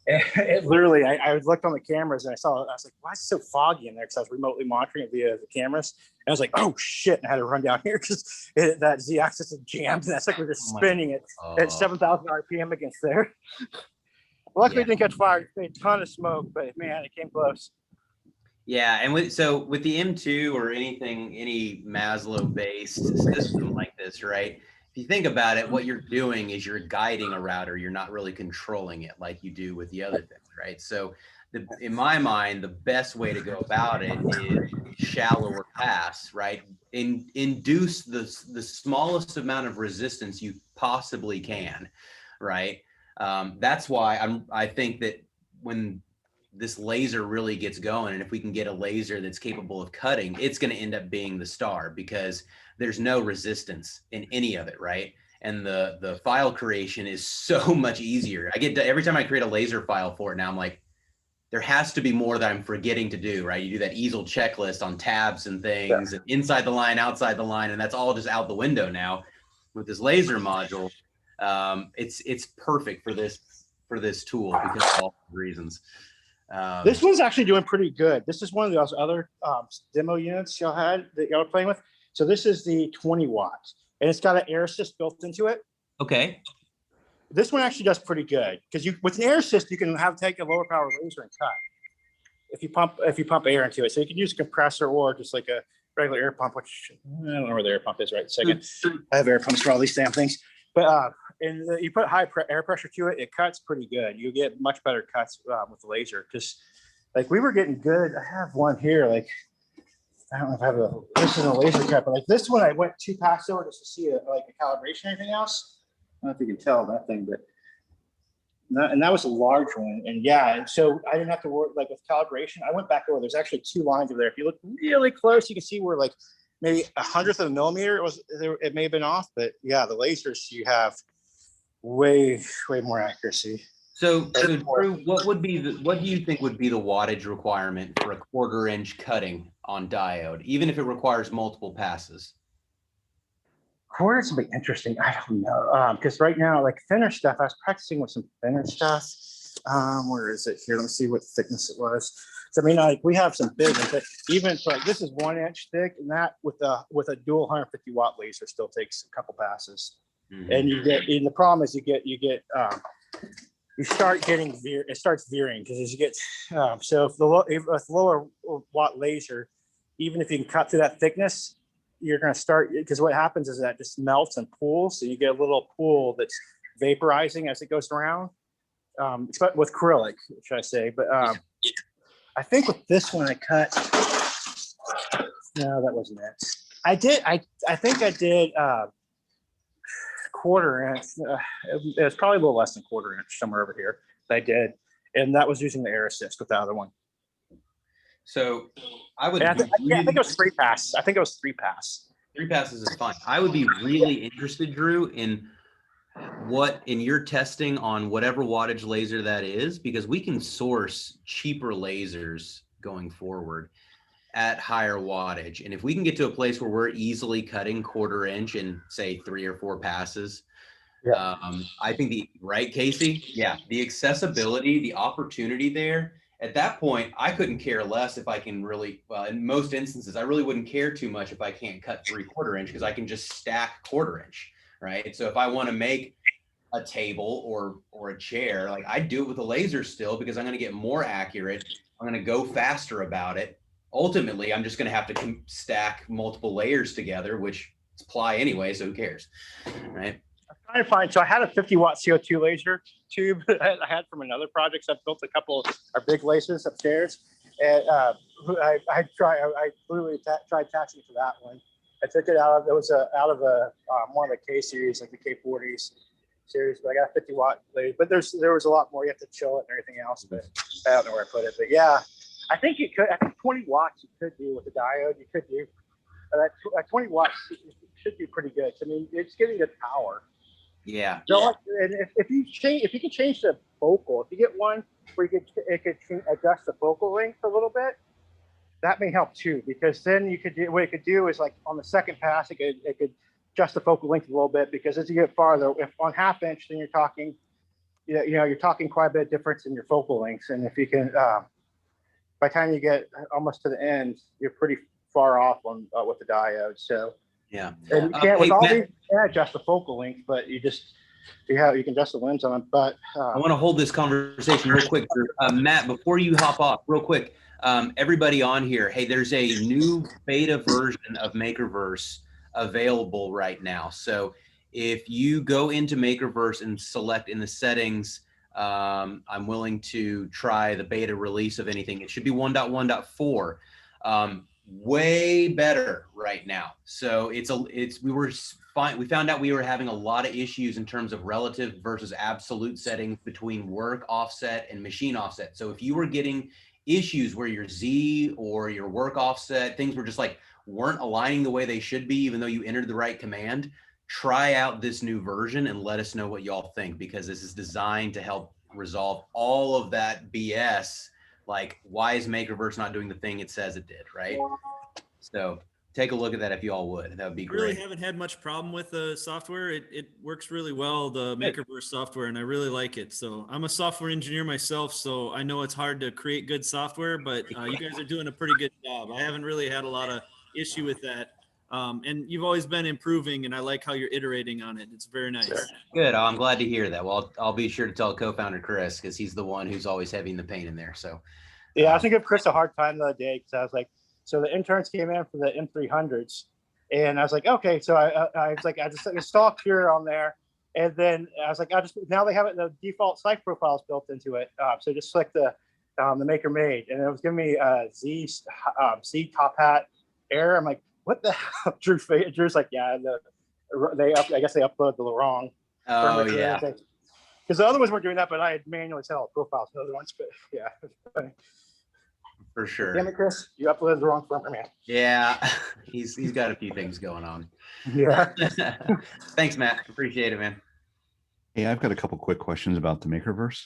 it literally, I looked on the cameras and I was like, why is it so foggy in there? Because I was remotely monitoring it via the cameras. And I was like, oh shit, and I had to run down here because that Z-axis is jammed, and that's like we're just spinning it at 7,000 RPM against there. Luckily, it didn't catch fire. It made a ton of smoke, but man, it came close. Yeah, and with the M2 or any Maslow-based system like this, right? If you think about it, what you're doing is you're guiding a router. You're not really controlling it like you do with the other things, right? So in my mind, the best way to go about it is shallower pass, right? Induce the smallest amount of resistance you possibly can, right? That's why I think that when this laser really gets going, and if we can get a laser that's capable of cutting, it's going to end up being the star, because there's no resistance in any of it, right? And the file creation is so much easier. Every time I create a laser file for it now, I'm like, there has to be more that I'm forgetting to do, right? You do that easel checklist on tabs and things, and inside the line, outside the line, and that's all just out the window now. with this laser module, it's perfect for this tool because of all reasons. This one's actually doing pretty good. This is one of those other demo units y'all had that y'all were playing with. So this is the 20 watts, and it's got an air assist built into it. Okay. This one actually does pretty good because with an air assist, you can take a lower power laser and cut if you pump air into it. So you can use a compressor or just like a regular air pump, which I don't know where the air pump is right second. I have air pumps for all these damn things, but and you put high air pressure to it, it cuts pretty good. You get much better cuts with the laser because like we were getting good. I have one here, like I don't know if I have this is a laser cut, but like this one I went 2 passes over just to see like a calibration or anything else. I don't know if you can tell that thing, but that was a large one. And yeah, and so I didn't have to work like with calibration. I went back over. There's actually 2 lines over there. If you look really close, you can see where like maybe 1/100 of a millimeter it may have been off. But yeah, the lasers you have way more accuracy. So Drew, what do you think would be the wattage requirement for a 1/4 inch cutting on diode, even if it requires multiple passes? Where it's gonna be interesting, I don't know. Because right now, like thinner stuff, I was practicing with some thinner stuff. Where is it here? Let me see what thickness it was. So I mean, like we have some big ones, but even so, like this is 1 inch thick, and that with a dual 150 watt laser still takes a couple passes. Mm-hmm. And and the problem is you start getting it starts veering because as you get so if the lower watt laser, even if you can cut through that thickness, you're going to start because what happens is that just melts and pools, so you get a little pool that's vaporizing as it goes around. With acrylic, should I say? But I think with this one I cut. No, that wasn't it. I think I did 1/4 inch. It was probably a little less than 1/4 inch somewhere over here that I did, and that was using the air assist with the other one. So I would. I think it was 3 passes. I think it was 3 passes. 3 passes is fine. I would be really interested, Drew, in your testing on whatever wattage laser that is, because we can source cheaper lasers going forward at higher wattage. And if we can get to a place where we're easily cutting 1/4 inch in say 3 or 4 passes, yeah. I think right, Casey? Yeah, the accessibility, the opportunity there. At that point, I couldn't care less if I can really, well, in most instances, I really wouldn't care too much if I can't cut 3/4 inch because I can just stack 1/4 inch, right? So if I want to make a table or a chair, like I do it with a laser still because I'm going to get more accurate. I'm going to go faster about it. Ultimately, I'm just going to have to stack multiple layers together, which is ply anyway, so who cares, right? I'm trying to find. So I had a 50 watt CO2 laser tube I had from another project. So I've built a couple of our big lasers upstairs, and I literally tried attaching to that one. I took it out of one of the K series, like the K40s series, but I got a 50 watt laser. But there was a lot more. You have to chill it and everything else, but I don't know where I put it. But yeah, I think 20 watts you could do with a diode. You could do that 20 watts should be pretty good. I mean, it's getting the power. Yeah. So, and if you can change the focal, if you get one where it could adjust the focal length a little bit, that may help too. Because then what it could do is like on the second pass, it could adjust the focal length a little bit. Because as you get farther, if on 1/2 inch, then you're talking, you're talking quite a bit of difference in your focal lengths. And if you can, by the time you get almost to the end, you're pretty far off on with the diode. So. Yeah. And you can't, with all these, you can't adjust the focal length, but you can adjust the lens on it. But I want to hold this conversation real quick. Matt, before you hop off, real quick, everybody on here, hey, there's a new beta version of Makerverse available right now. So if you go into Makerverse and select in the settings, I'm willing to try the beta release of anything. It should be 1.1.4. Way better right now. So we found out we were having a lot of issues in terms of relative versus absolute settings between work offset and machine offset. So if you were getting issues where your Z or your work offset, things were just like weren't aligning the way they should be, even though you entered the right command, try out this new version and let us know what y'all think, because this is designed to help resolve all of that BS. Like, why is Makerverse not doing the thing it says it did, right? So take a look at that if you all would. That would be I really great. haven't had much problem with the software. It works really well, the Makerverse software, and I really like it. So I'm a software engineer myself, so I know it's hard to create good software, but you guys are doing a pretty good job. I haven't really had a lot of issue with that. And you've always been improving, and I like how you're iterating on it. It's very nice. Good. Oh, I'm glad to hear that. Well, I'll be sure to tell co-founder Chris, because he's the one who's always having the pain in there. So Yeah, I was gonna give Chris a hard time the other day because I was like, so the interns came in for the M300s, and I was like, okay, so I was like, I just installed Cure on there, and then I was like, now they have it, the default site profiles built into it, so just select the Maker Made, and it was giving me C top hat error. I'm like, what the hell? Drew's like, yeah, I guess they uploaded the wrong. oh yeah, because the other ones were doing that, but I had manually set all the profiles for the other ones. But yeah, for sure. Damn it, Chris, you uploaded the wrong firmware, man. Yeah, he's got a few things going on. Yeah. Thanks, Matt. Appreciate it, man. Hey, I've got a couple quick questions about the Makerverse.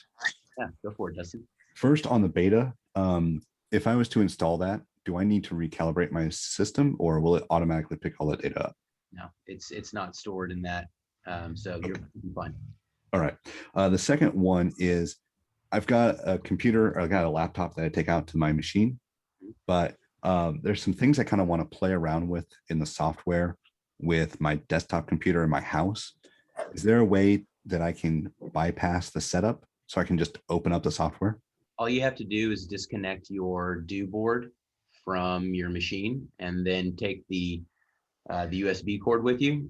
Yeah, go for it, Dustin. First, on the beta, if I was to install that, do I need to recalibrate my system, or will it automatically pick all that data up? No, it's not stored in that, so you're fine. All right. The second one is I've got a computer, or I got a laptop that I take out to my machine, but there's some things I kind of want to play around with in the software with my desktop computer in my house. Is there a way that I can bypass the setup so I can just open up the software? All you have to do is disconnect your do board from your machine, and then take the USB cord with you.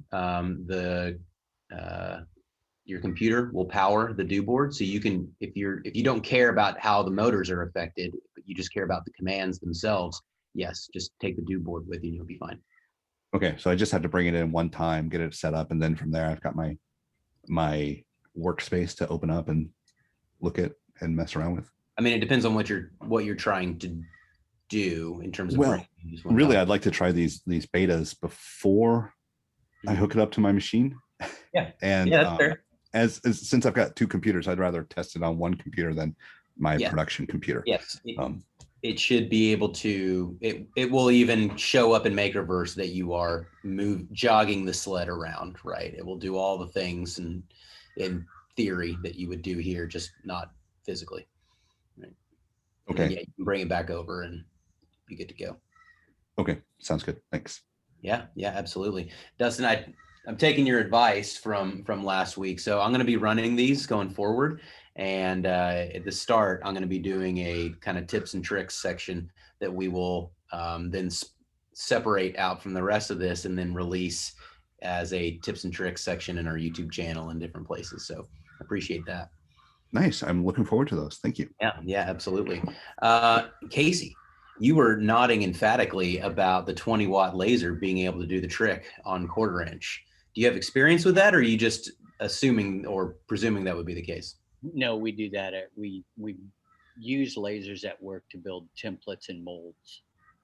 Your computer will power the do board, so you can, if you don't care about how the motors are affected, but you just care about the commands themselves, yes, just take the do board with you and you'll be fine. Okay, so I just have to bring it in one time, get it set up, and then from there I've got my workspace to open up and look at and mess around with. I mean, it depends on what you're trying to do in terms of. Well, really, I'd like to try these betas before I hook it up to my machine. Yeah, and yeah, that's fair. As since I've got two computers, I'd rather test it on one computer than my production computer. Yes, it should be able to. It will even show up in Makerverse that you are jogging the sled around, right? It will do all the things and in theory that you would do here, just not physically. Right. Okay. Yeah, you can bring it back over and be good to go. Okay, sounds good. Thanks. Yeah, absolutely. Dustin, I'm taking your advice from last week. So I'm going to be running these going forward. And at the start, I'm going to be doing a kind of tips and tricks section that we will then separate out from the rest of this and then release as a tips and tricks section in our YouTube channel and different places. So appreciate that. Nice. I'm looking forward to those. Thank you. Yeah, absolutely. Casey, you were nodding emphatically about the 20-watt laser being able to do the trick on 1/4 inch. Do you have experience with that, or are you just assuming or presuming that would be the case? No, we do that. We use lasers at work to build templates and molds,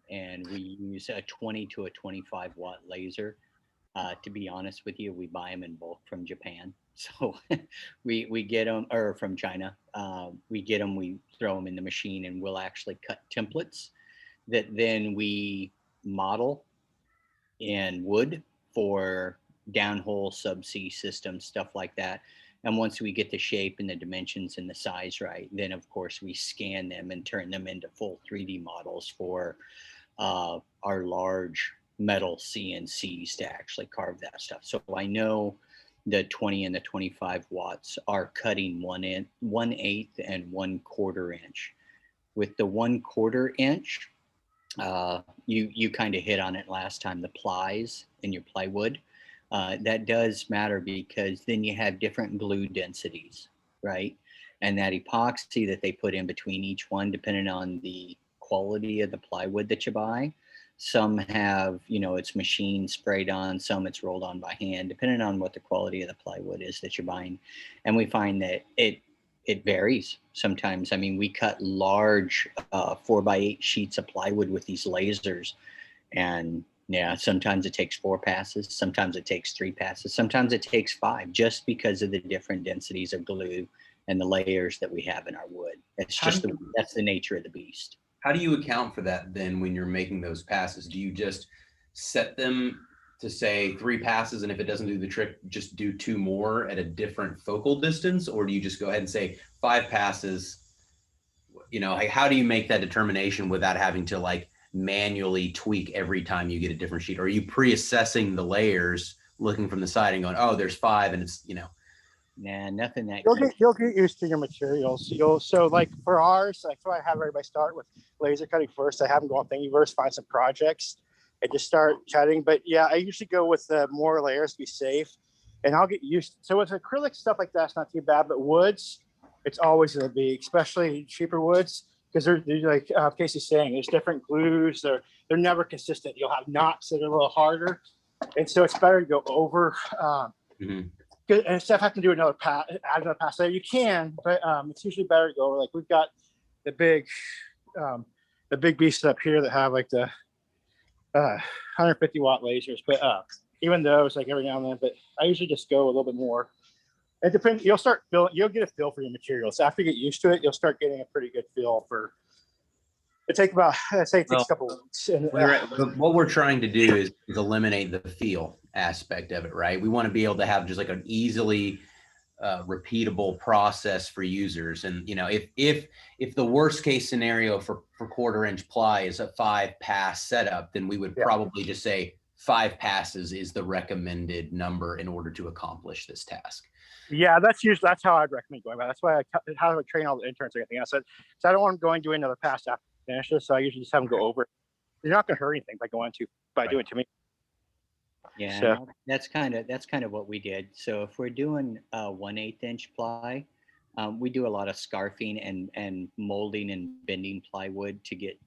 and we use a 20 to a 25 watt laser. To be honest with you, we buy them in bulk from Japan. So we get them, or from China. We get them, we throw them in the machine, and we'll actually cut templates that then we model in wood for downhole subsea systems, stuff like that. And once we get the shape and the dimensions and the size right, then of course we scan them and turn them into full 3D models for our large metal CNCs to actually carve that stuff. So I know the 20 and the 25 watts are cutting 1/8 and 1/4 inch. With the 1/4 inch, you kind of hit on it last time, the plies in your plywood. That does matter because then you have different glue densities, right? And that epoxy that they put in between each one, depending on the quality of the plywood that you buy. Some have, it's machine sprayed on, some it's rolled on by hand, depending on what the quality of the plywood is that you're buying. And we find that it varies sometimes. I mean, we cut large 4x8 sheets of plywood with these lasers, and yeah, sometimes it takes 4 passes, sometimes it takes 3 passes, sometimes it takes 5, just because of the different densities of glue and the layers that we have in our wood. It's just that's the nature of the beast. How do you account for that then when you're making those passes? Do you just set them to say 3 passes, and if it doesn't do the trick, just do 2 more at a different focal distance? Or do you just go ahead and say 5 passes? You know, like, how do you make that determination without having to like manually tweak every time you get a different sheet? Or are you pre-assessing the layers, looking from the side and going, oh, there's 5, and it's, you know? Nah, nothing that You'll get used to your materials. So like for ours, like so I have everybody start with laser cutting first. I have them go on Thingiverse, find some projects, and just start cutting. But yeah, I usually go with more layers to be safe, and I'll get used. So with acrylic stuff like that's not too bad, but woods, it's always going to be, especially cheaper woods, because they're like Casey's saying, there's different glues. They're never consistent. You'll have knots that are a little harder, and so it's better to go over. And instead of having to do another pass, add another pass there, you can, but it's usually better to go. Like we've got the big beasts up here that have like the 150 watt lasers, but even those, like every now and then, but I usually just go a little bit more. It depends. You'll get a feel for your materials. After you get used to it, you'll start getting a pretty good feel for. It takes about, it takes a couple of weeks. And, but what we're trying to do is eliminate the feel aspect of it, right? We want to be able to have just like an easily repeatable process for users. And, you know, if the worst case scenario for 1/4 inch ply is a 5 pass setup, then we would probably just say 5 passes is the recommended number in order to accomplish this task. Yeah, that's how I'd recommend going about it. That's why I train all the interns and everything else. So I don't want them going to another pass after finish this. So I usually just have them go over. You're not going to hurt anything by doing it to me. Yeah, so that's kind of what we did. So if we're doing 1/8 inch ply, we do a lot of scarfing and molding and bending plywood to get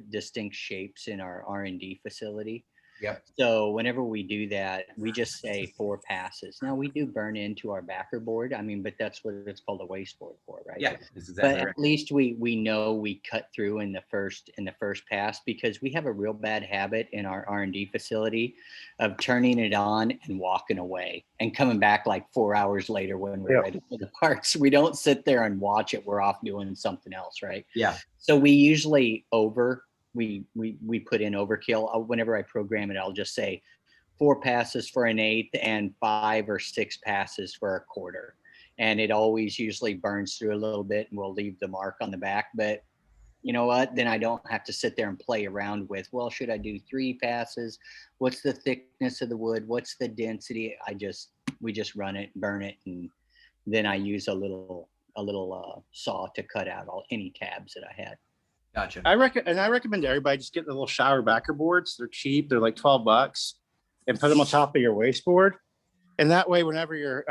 distinct shapes in our R&D facility. Yep. So whenever we do that, we just say 4 passes. Now we do burn into our backer board. I mean, but that's what it's called a waste board for, right? Yeah, this is exactly but right. At least we know we cut through in the first pass, because we have a real bad habit in our R&D facility of turning it on and walking away and coming back like 4 hours later when we're ready for the parts. We don't sit there and watch it. We're off doing something else, right? Yeah. So we usually we put in overkill. Whenever I program it, I'll just say 4 passes for 1/8 and 5 or 6 passes for 1/4. And it always usually burns through a little bit and we'll leave the mark on the back. But you know what? Then I don't have to sit there and play around with, well, should I do 3 passes? What's the thickness of the wood? What's the density? We just run it, burn it. And then I use a little saw to cut out any tabs that I had. Gotcha. I recommend everybody just get the little shower backer boards. They're cheap. They're like $12, and put them on top of your waste board. And that way, whenever your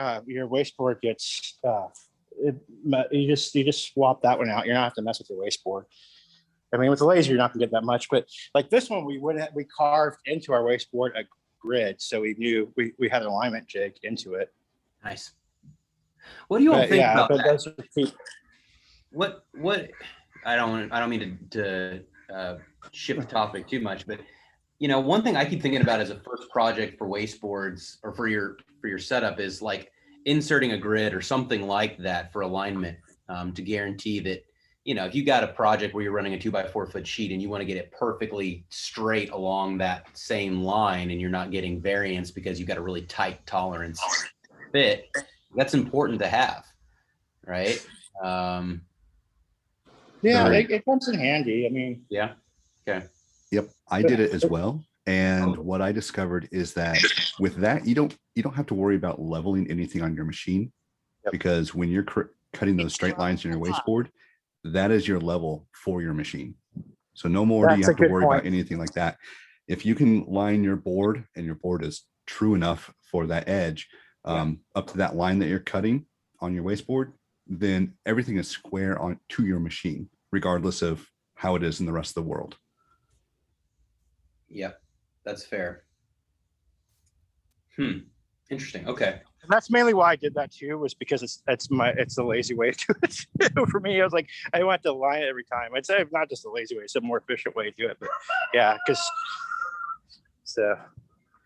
waste board gets, you just swap that one out. You're not have to mess with your waste board. I mean, with the laser, you're not gonna get that much, but like this one, we carved into our waste board a grid, so we knew we had an alignment jig into it. Nice. What do you all think about that? Those are cheap. What I don't mean to shift the topic too much, but you know, one thing I keep thinking about as a first project for waste boards or for your setup is like inserting a grid or something like that for alignment, to guarantee that, you know, if you got a project where you're running a 2x4 foot sheet and you want to get it perfectly straight along that same line and you're not getting variance because you've got a really tight tolerance fit, that's important to have, right? Yeah, it comes in handy. I mean, yeah. Okay. Yep, I did it as well. And what I discovered is that with that, you don't have to worry about leveling anything on your machine, because when you're cutting those straight lines in your waste board, that is your level for your machine. So no more do you have to worry about anything like that. If you can line your board and your board is true enough for that edge, up to that line that you're cutting on your waste board, then everything is square on to your machine, regardless of how it is in the rest of the world. Yep, that's fair. Interesting. Okay. And that's mainly why I did that too, was because it's the lazy way to do it. For me, I was like, I want to line it every time. I'd say not just a lazy way, it's a more efficient way to do it. But yeah,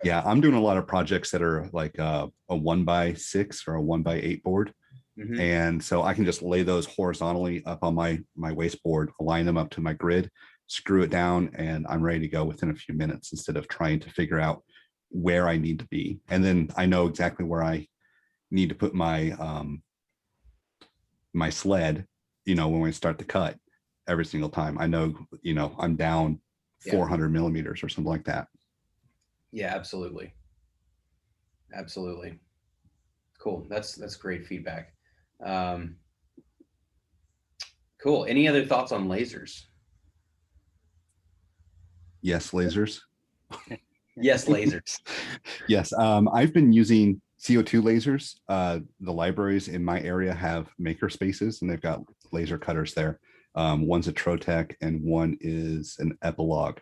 yeah, I'm doing a lot of projects that are like a 1x6 or a 1x8 board. Mm-hmm. And so I can just lay those horizontally up on my waste board, align them up to my grid, screw it down, and I'm ready to go within a few minutes instead of trying to figure out where I need to be. And then I know exactly where I need to put my my sled, when we start the cut every single time. I know, I'm down 400 millimeters or something like that. Yeah, absolutely. Absolutely. Cool. That's great feedback. Cool. Any other thoughts on lasers? Yes, lasers. Yes, lasers. Yes, I've been using CO2 lasers. The libraries in my area have maker spaces, and they've got laser cutters there. One's a Trotec and one is an Epilogue,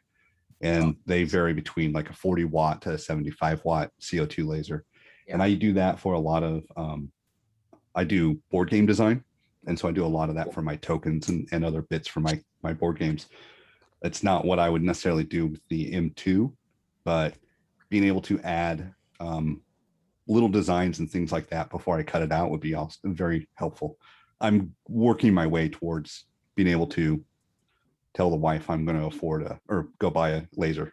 and they vary between like a 40 watt to a 75 watt CO2 laser. And I do that for a lot of, I do board game design. And so I do a lot of that for my tokens and other bits for my board games. It's not what I would necessarily do with the M2, but being able to add little designs and things like that before I cut it out would be also very helpful. I'm working my way towards being able to tell the wife I'm going to afford or go buy a laser.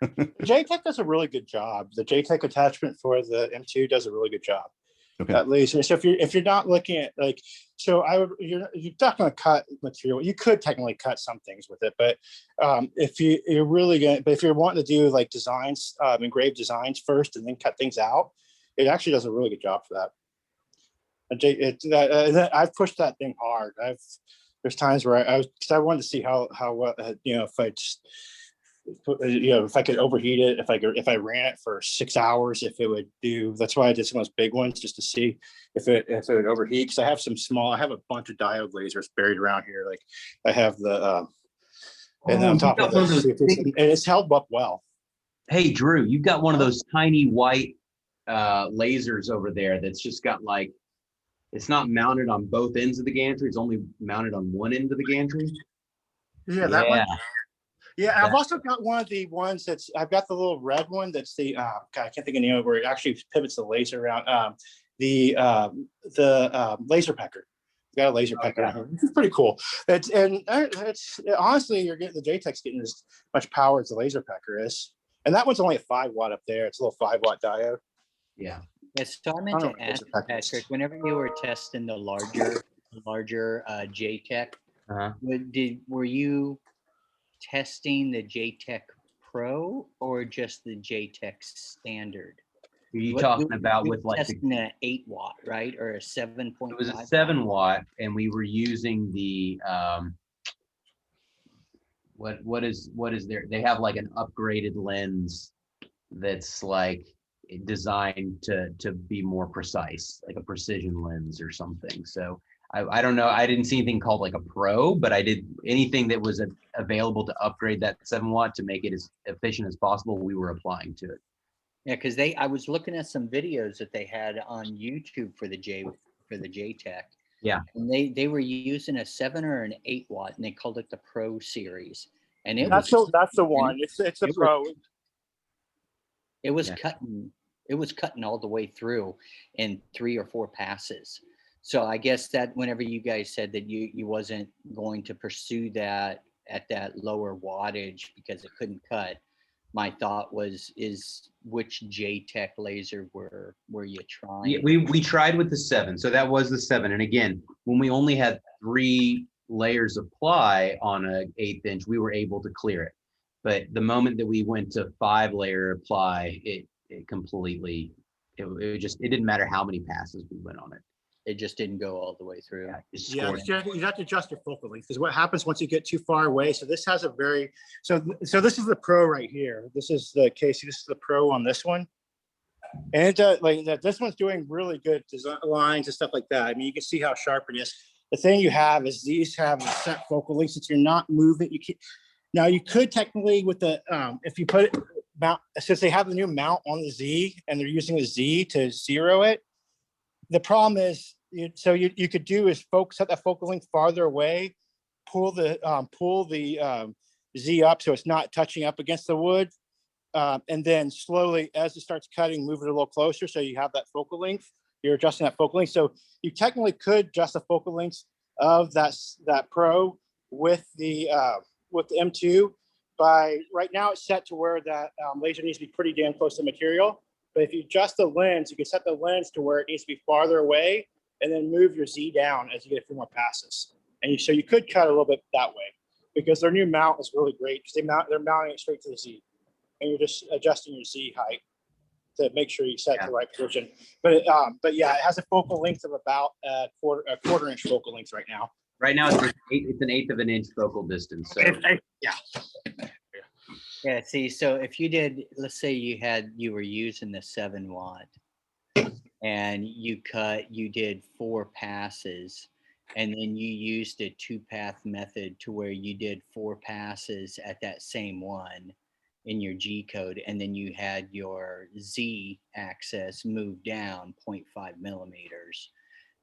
JTech does a really good job. The JTech attachment for the M2 does a really good job. Okay. At least, so if you're not looking at you're not going to cut material. You could technically cut some things with it, but if you're wanting to do like designs, engraved designs first, and then cut things out, it actually does a really good job for that. I've pushed that thing hard. There's times where I wanted to see how if I could overheat it, if I ran it for 6 hours, if it would do. That's why I did some of those big ones, just to see if it would overheat. Because I have a bunch of diode lasers buried around here. Like I have the and then on top of this, and it's held up well. Hey, Drew, you've got one of those tiny white lasers over there that's just got like, it's not mounted on both ends of the gantry. It's only mounted on one end of the gantry. Yeah, that one. Yeah, I've also got one of the ones I've got the little red one that's the I can't think of the name of it, where it actually pivots the laser around. The laser pecker. I've got a laser pecker. It's pretty cool. It's honestly, you're getting the JTEC's getting as much power as the laser pecker is, and that one's only a 5 watt up there. It's a little 5 watt diode. Yeah. Yes, so I meant to ask Patrick, whenever you were testing the larger JTEC, were you testing the JTEC Pro or just the JTEC standard? Are you talking about with like testing an 8 watt, right, or a 7.5? It was a 7 watt, and we were using the what is there? They have like an upgraded lens that's like designed to be more precise, like a precision lens or something. So I don't know. I didn't see anything called like a Pro, but I did anything that was available to upgrade that 7 watt to make it as efficient as possible. We were applying to it. Yeah, because I was looking at some videos that they had on YouTube for the JTEC. Yeah, and they were using a 7 or an 8 watt, and they called it the Pro series. And that's the one. It's the Pro. It was cutting. It was cutting all the way through in 3 or 4 passes. So I guess that whenever you guys said that you wasn't going to pursue that at that lower wattage because it couldn't cut, my thought is which JTEC laser were you trying? Yeah, we tried with the 7. So that was the 7. And again, when we only had 3 layers of ply on an 1/8 inch, we were able to clear it. But the moment that we went to 5 layer ply, it completely, it didn't matter how many passes we went on it. It just didn't go all the way through. Yeah, you have to adjust your focal length. Because what happens once you get too far away? So this has a so this is the Pro right here. This is the Casey. This is the Pro on this one, and it does like that. This one's doing really good design lines and stuff like that. I mean, you can see how sharp it is. The thing you have is these have a set focal length. Since you're not moving, you can. Now you could technically with the if you put it mount, since they have the new mount on the Z and they're using the Z to zero it. The problem is, you could do is set that focal length farther away, pull the Z up so it's not touching up against the wood, and then slowly as it starts cutting, move it a little closer so you have that focal length. You're adjusting that focal length, so you technically could adjust the focal length of that Pro with the with the M2, by right now it's set to where that laser needs to be pretty damn close to the material. But if you adjust the lens, you can set the lens to where it needs to be farther away, and then move your Z down as you get a few more passes. And so you could cut a little bit that way, because their new mount is really great because they're mounting it straight to the Z, and you're just adjusting your Z height to make sure you set the right position. But yeah, it has a focal length of about a quarter inch focal length right now. Right now, it's an eighth of an inch focal distance. So Yeah. Yeah, see, so if you did, let's say you were using the 7-watt and you did 4 passes, and then you used a 2-path method to where you did 4 passes at that same one in your G code, and then you had your Z axis move down 0.5 millimeters.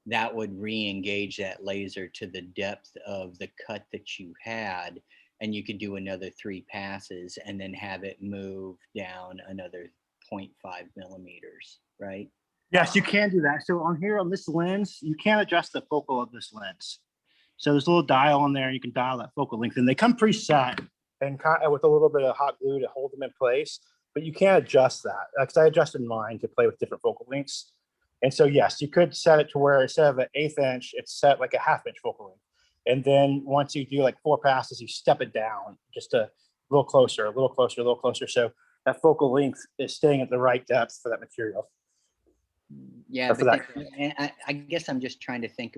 That would re-engage that laser to the depth of the cut that you had, and you could do another 3 passes and then have it move down another 0.5 millimeters, right? Yes, you can do that. So on here on this lens, you can adjust the focal of this lens. So there's a little dial on there. You can dial that focal length, and they come preset and kind of with a little bit of hot glue to hold them in place. But you can adjust that, because I adjusted mine to play with different focal lengths. And so yes, you could set it to where instead of an 1/8 inch, it's set like a 1/2 inch focal length. And then once you do like 4 passes, you step it down just a little closer, a little closer, a little closer. So that focal length is staying at the right depth for that material. Yeah, but I guess I'm just trying to think.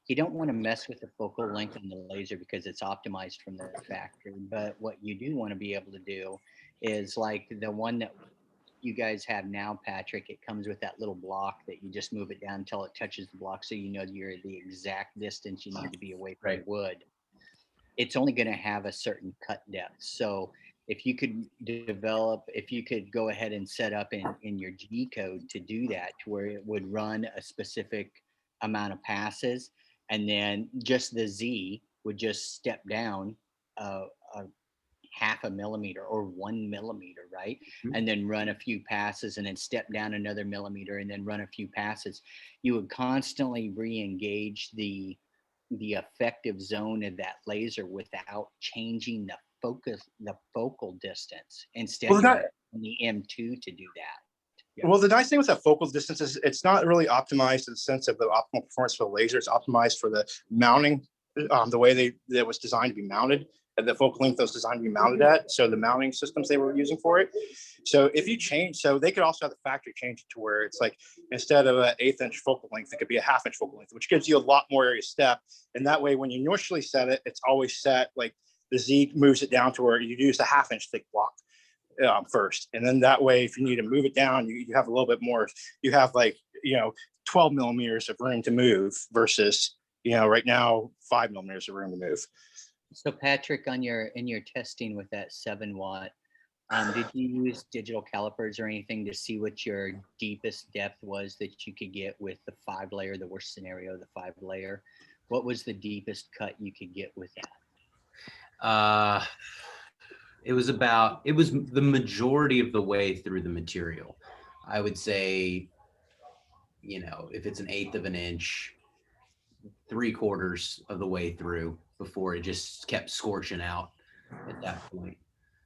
You don't want to mess with the focal length on the laser because it's optimized from the factory. But what you do want to be able to do is like the one that you guys have now, Patrick. It comes with that little block that you just move it down until it touches the block, so you know you're the exact distance you need to be away from the wood. It's only going to have a certain cut depth. So if you could go ahead and set up in your G code to do that, to where it would run a specific amount of passes, and then just the Z would just step down a 0.5 millimeter or 1 millimeter, right? Mm-hmm. And then run a few passes, and then step down another millimeter, and then run a few passes. You would constantly re-engage the effective zone of that laser without changing the focal distance. Instead, of the M2 to do that. Yeah. Well, the nice thing with that focal distance is it's not really optimized in the sense of the optimal performance for the laser. It's optimized for the mounting, the way that was designed to be mounted, and the focal length that was designed to be mounted at. So the mounting systems they were using for it. So if you change, so they could also have the factory change it to where it's like, instead of an 1/8 inch focal length, it could be a 1/2 inch focal length, which gives you a lot more area step. And that way, when you initially set it, it's always set like the Z moves it down to where you use a 1/2 inch thick block first. And then that way, if you need to move it down, you have a little bit more, you have like, 12 millimeters of room to move versus, right now, 5 millimeters of room to move. So Patrick, in your testing with that 7-watt, did you use digital calipers or anything to see what your deepest depth was that you could get with the 5-layer, the worst scenario, the 5-layer? What was the deepest cut you could get with that? It was the majority of the way through the material. I would say, if it's an 1/8 of an inch, 3/4 of the way through before it just kept scorching out at that point.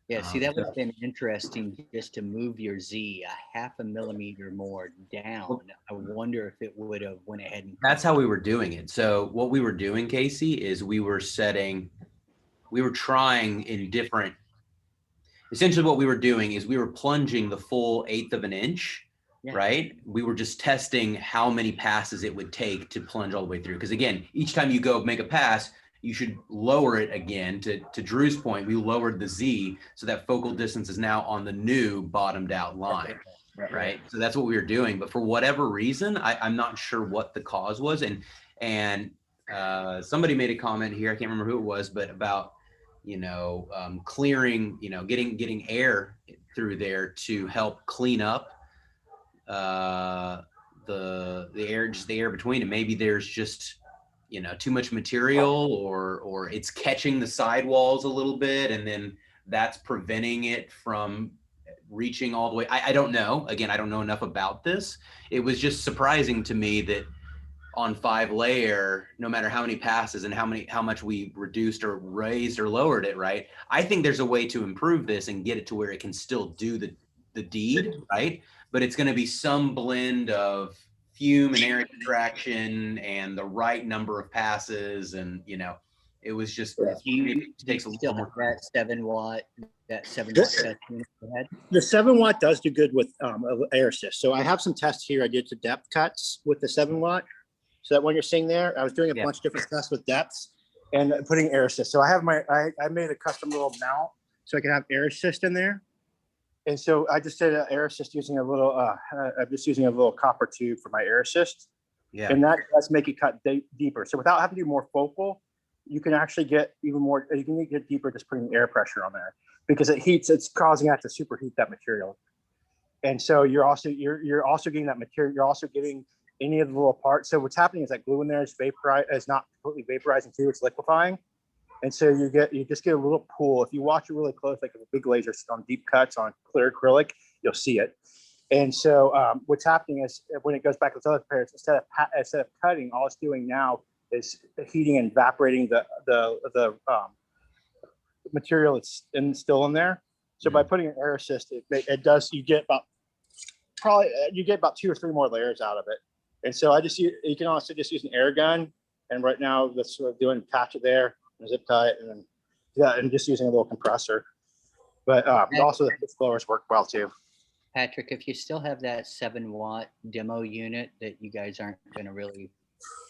Yeah, see, that would have been interesting just to move your Z a 0.5 millimeter more down. I wonder if it would have went ahead and. That's how we were doing it. So what we were doing, Casey, is we were trying in different. Essentially, what we were doing is we were plunging the full 1/8 of an inch, right? We were just testing how many passes it would take to plunge all the way through. Because again, each time you go make a pass, you should lower it again. To Drew's point, we lowered the Z, so that focal distance is now on the new bottomed out line, right? So that's what we were doing. But for whatever reason, I'm not sure what the cause was. And somebody made a comment here, I can't remember who it was, but about clearing, getting air through there to help clean up the air between, and maybe there's just too much material, or it's catching the sidewalls a little bit, and then that's preventing it from reaching all the way. I don't know. Again, I don't know enough about this. It was just surprising to me that on 5-layer, no matter how many passes and how much we reduced or raised or lowered it, right? I think there's a way to improve this and get it to where it can still do the deed, right? But it's going to be some blend of fume and air extraction and the right number of passes, and it was just maybe it takes a little more time. That 7-watt test unit you had? The 7-watt does do good with air assist. So I have some tests here. I did to depth cuts with the 7-watt. So that one you're seeing there, I was doing a bunch of different tests with depths and putting air assist. So I have I made a custom little mount so I can have air assist in there. And so I just did an air assist using I'm just using a little copper tube for my air assist. Yeah. And that does make it cut deeper. So without having to do more focal, you can actually get even more, you can get deeper just putting air pressure on there because it's causing that to superheat that material. And so you're also getting that material, you're also getting any of the little parts. So what's happening is that glue in there is not completely vaporizing too, it's liquefying. And so you just get a little pool. If you watch it really close, like a big laser on deep cuts on clear acrylic, you'll see it. And so what's happening is when it goes back to those other pairs, instead of cutting, all it's doing now is heating and evaporating the material that's still in there. So by putting an air assist, it does, you get about 2 or 3 more layers out of it. And so you can also just use an air gun. And right now that's what I'm doing, patch it there, and zip tie it, and then and just using a little compressor. But also the blowers work well too. Patrick, if you still have that 7-watt demo unit that you guys aren't going to really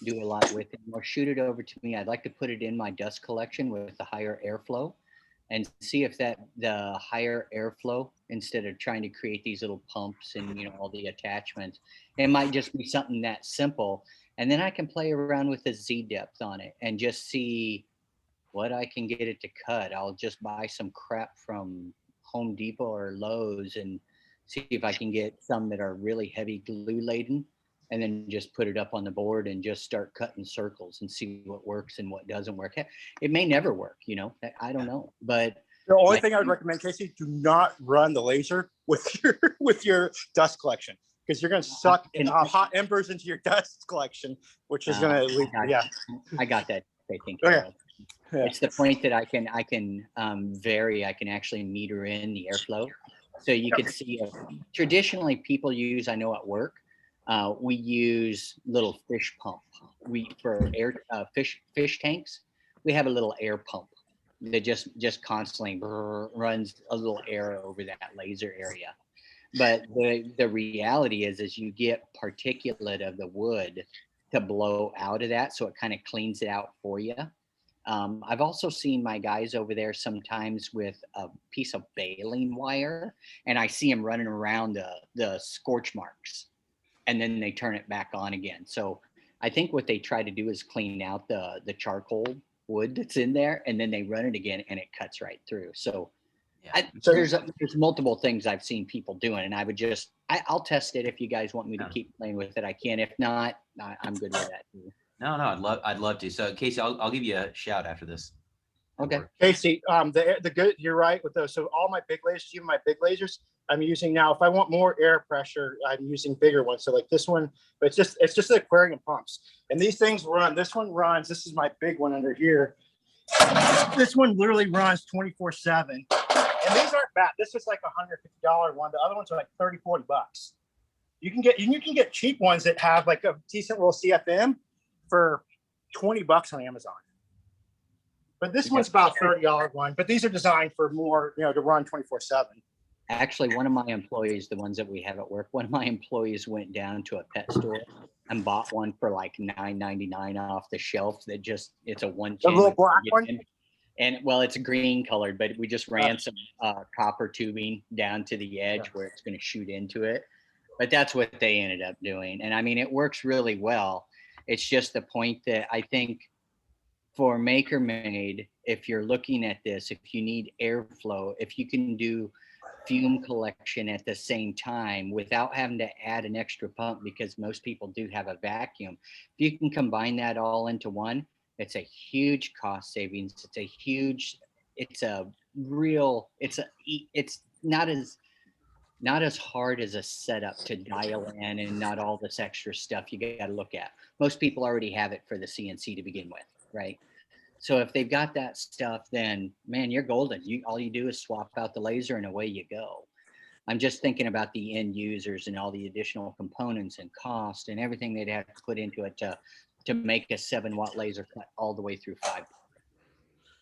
do a lot with anymore, shoot it over to me. I'd like to put it in my dust collection with the higher airflow and see if the higher airflow, instead of trying to create these little pumps and all the attachments, it might just be something that simple. And then I can play around with the Z depth on it and just see what I can get it to cut. I'll just buy some crap from Home Depot or Lowe's and see if I can get some that are really heavy glue laden, and then just put it up on the board and just start cutting circles and see what works and what doesn't work. It may never work, I don't know. But the only thing I would recommend, Casey, do not run the laser with your dust collection, because you're going to suck hot embers into your dust collection, which is going to lead. I got that. I think. Okay. It's the point that I can vary. I can actually meter in the airflow, so you can see. Traditionally, people use, I know at work, we use little fish pump. For air fish tanks, we have a little air pump that just constantly runs a little air over that laser area. But the reality is you get particulate of the wood to blow out of that, so it kind of cleans it out for you. I've also seen my guys over there sometimes with a piece of baling wire, and I see them running around the scorch marks, and then they turn it back on again. So I think what they try to do is clean out the charcoal wood that's in there, and then they run it again, and it cuts right through. So there's multiple things I've seen people doing, and I'll test it. If you guys want me to keep playing with it, I can. If not, I'm good with that too. No, I'd love to. So Casey, I'll give you a shout after this. Okay. Casey, the good, you're right with those. So all my big lasers, even my big lasers, I'm using now. If I want more air pressure, I'm using bigger ones. So like this one, but it's just the aquarium pumps. And these things run. This one runs. This is my big one under here. This one literally runs 24/7. And these aren't bad. This is like a $150 one. The other ones are like $30-$40. You can get cheap ones that have like a decent little CFM for $20 on Amazon. But this one's about $30 one. But these are designed for more, to run 24/7. Actually, one of my employees, the ones that we have at work, one of my employees went down to a pet store and bought one for like $9.99 off the shelf. It's a one. The little black one. And well, it's green colored, but we just ran some copper tubing down to the edge where it's going to shoot into it. But that's what they ended up doing. And I mean, it works really well. It's just the point that I think for Maker Made, if you're looking at this, if you need airflow, if you can do fume collection at the same time without having to add an extra pump, because most people do have a vacuum. If you can combine that all into one, it's a huge cost savings. It's not as not as hard as a setup to dial in and not all this extra stuff you got to look at. Most people already have it for the CNC to begin with, right? So if they've got that stuff, then man, you're golden. All you do is swap out the laser and away you go. I'm just thinking about the end users and all the additional components and cost and everything they'd have to put into it to make a 7-watt laser cut all the way through 5.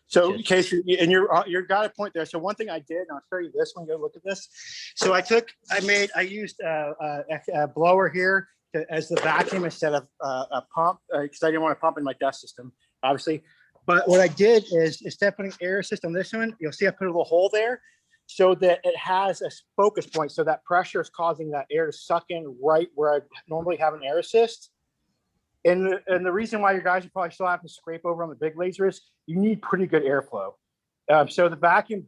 So, Casey, and you're got a point there. So one thing I did, and I'll show you this one. Go look at this. So I used a blower here as the vacuum instead of a pump because I didn't want to pump in my dust system, obviously. But what I did is instead of putting air assist on this one, you'll see I put a little hole there so that it has a focus point. So that pressure is causing that air to suck in right where I normally have an air assist. And the reason why your guys are probably still having to scrape over on the big laser is you need pretty good airflow. So the vacuum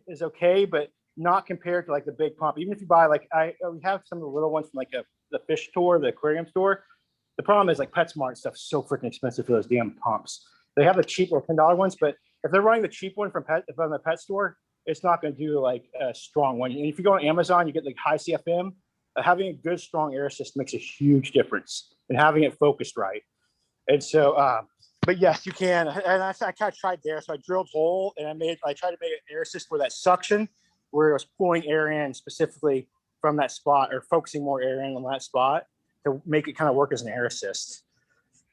is okay, but not compared to like the big pump. Even if you buy we have some of the little ones from like the fish store, the aquarium store. The problem is like PetSmart stuff is so freaking expensive for those damn pumps. They have the cheap little $10 ones, but if they're running the cheap one from the pet store, it's not going to do like a strong one. And if you go on Amazon, you get like high CFM. Having a good strong air assist makes a huge difference and having it focused right. And so, but yes, you can. And I kind of tried there. So I drilled a hole and I tried to make an air assist for that suction where it was pulling air in specifically from that spot or focusing more air in on that spot to make it kind of work as an air assist.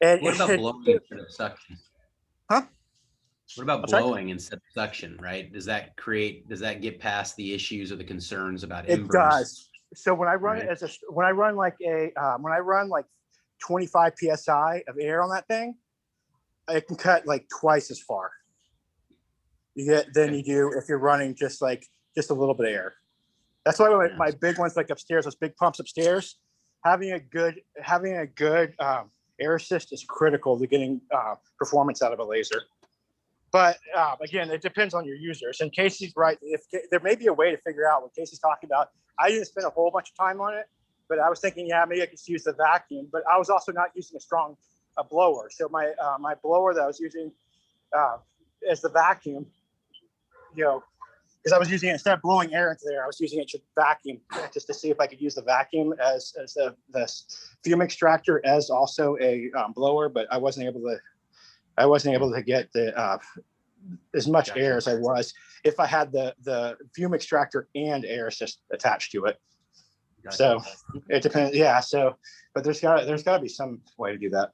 And what about blowing instead of suction? Huh? What about blowing instead of suction, right? Does that get past the issues or the concerns about embers? It does. So when I run it when I run like 25 psi of air on that thing, it can cut like twice as far than you do if you're running just a little bit of air. That's why my big ones like upstairs, those big pumps upstairs, having a good air assist is critical to getting performance out of a laser. But again, it depends on your users. And Casey's right. If there may be a way to figure out what Casey's talking about. I didn't spend a whole bunch of time on it, but I was thinking, yeah, maybe I could use the vacuum. But I was also not using a strong blower. So my blower that I was using as the vacuum, because I was using it instead of blowing air into there, I was using it to vacuum just to see if I could use the vacuum as the fume extractor as also a blower. But I wasn't able to get the as much air as I was if I had the fume extractor and air assist attached to it. Gotcha. So it depends. Yeah. So, but there's got to be some way to do that.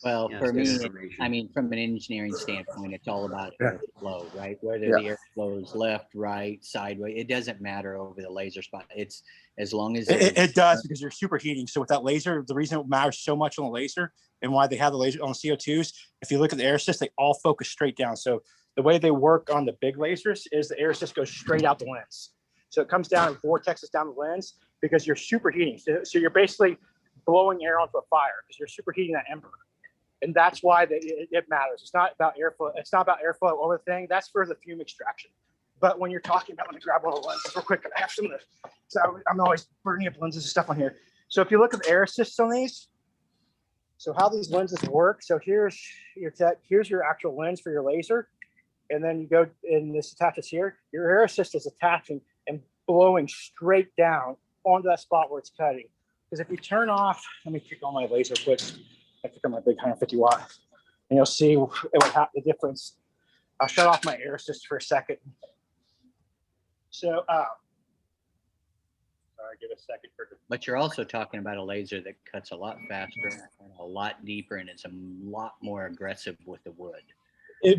Well, for me, I mean, from an engineering standpoint, it's all about airflow, right? Whether the airflow is left, right, sideways, it doesn't matter over the laser spot. It's as long as it does because you're superheating. So with that laser, the reason it matters so much on the laser and why they have the laser on CO2s, if you look at the air assist, they all focus straight down. So the way they work on the big lasers is the air assist goes straight out the lens. So it comes down and vortexes down the lens because you're superheating. So you're basically blowing air onto a fire because you're superheating that ember. And that's why it matters. It's not about airflow. It's not about airflow over the thing. That's for the fume extraction. But when you're talking about, let me grab one of the lenses real quick. I have some of this. So I'm always burning up lenses and stuff on here. So if you look at the air assists on these, so how these lenses work. So here's your actual lens for your laser. And then you go and this attaches here. Your air assist is attaching and blowing straight down onto that spot where it's cutting. Because if you turn off, let me kick on my laser quick. I kick on my big 150 watt, and you'll see the difference. I'll shut off my air assist for a second. So, sorry, give a second. But you're also talking about a laser that cuts a lot faster, and a lot deeper, and it's a lot more aggressive with the wood.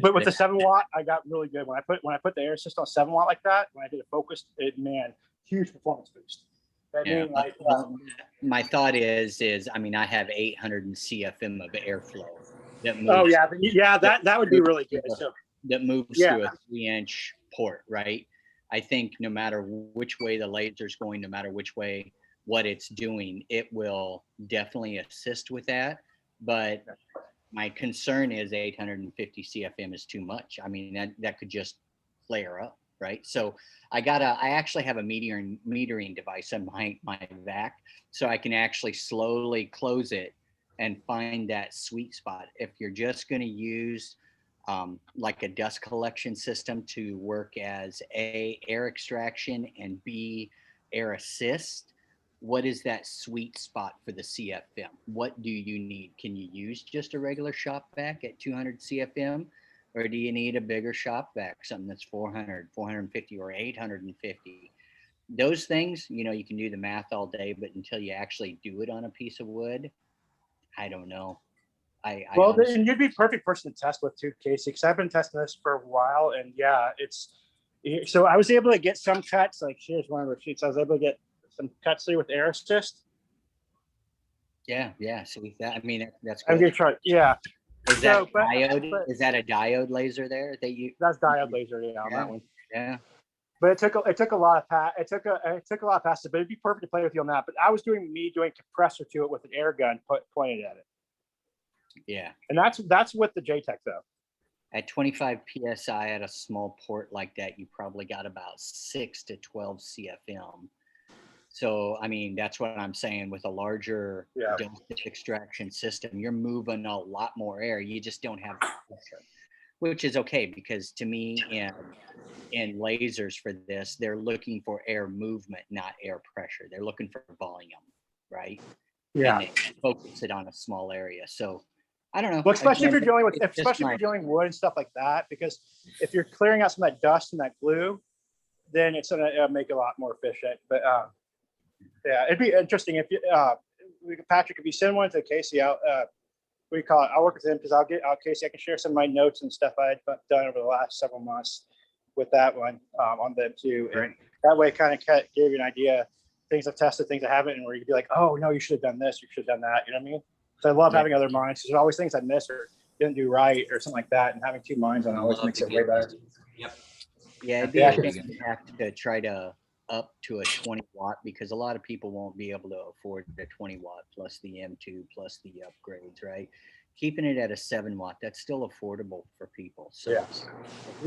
But with the 7 watt, I got really good. When I put the air assist on 7 watt like that, when I did a focused, huge performance boost. Yeah, my thought is I mean, I have 800 CFM of airflow that moves. Oh yeah, that would be really good. So that moves through a 3-inch port, right? I think no matter which way the laser's going, no matter which way what it's doing, it will definitely assist with that. But my concern is 850 CFM is too much. I mean, that could just flare up. Right. So I actually have a metering device on my vac, so I can actually slowly close it and find that sweet spot. If you're just going to use like a dust collection system to work as A, air extraction, and B, air assist, what is that sweet spot for the CFM? What do you need? Can you use just a regular shop vac at 200 CFM? Or do you need a bigger shop vac, something that's 400, 450, or 850? Those things, you know, you can do the math all day, but until you actually do it on a piece of wood, I don't know. Well, then you'd be perfect person to test with too, Casey, because I've been testing this for a while, and yeah, it's so I was able to get some cuts. Like here's one of the sheets. I was able to get some cuts through with air assist. Yeah. So that, I mean, that's I'm good. gonna try. Yeah. Is that a diode? Is that a diode laser there that you? That's diode laser. Yeah, on that one. Yeah. But it took a lot of it took a lot of passes, but it'd be perfect to play with you on that. But I was doing compressor to it with an air gun pointed at it. Yeah. And that's with the JTEC though. At 25 psi at a small port like that, you probably got about 6 to 12 CFM. So, I mean, that's what I'm saying. With a larger dosage extraction system, you're moving a lot more air. You just don't have pressure, which is okay, because to me, in lasers for this, they're looking for air movement, not air pressure. They're looking for volume, right? Yeah. And they focus it on a small area. So I don't know. Well, especially if you're dealing with wood and stuff like that, because if you're clearing out some of that dust and that glue, then it's gonna make it a lot more efficient. But yeah, it'd be interesting if you, Patrick, if you send one to Casey out, we call it. I'll work with him because Casey. I can share some of my notes and stuff I had done over the last several months with that one on them too. And that way, kind of gave you an idea, things I've tested, things I haven't, and where you could be like, oh no, you should have done this, you should have done that. You know what I mean? So I love having other minds, because there's always things I miss or didn't do right or something like that, and having two minds on always makes it way better. Yep. Yeah, it'd be a shame to have to try to up to a 20 watt, because a lot of people won't be able to afford the 20 watt plus the M2 plus the upgrades, right? Keeping it at a 7 watt, that's still affordable for people. So yeah,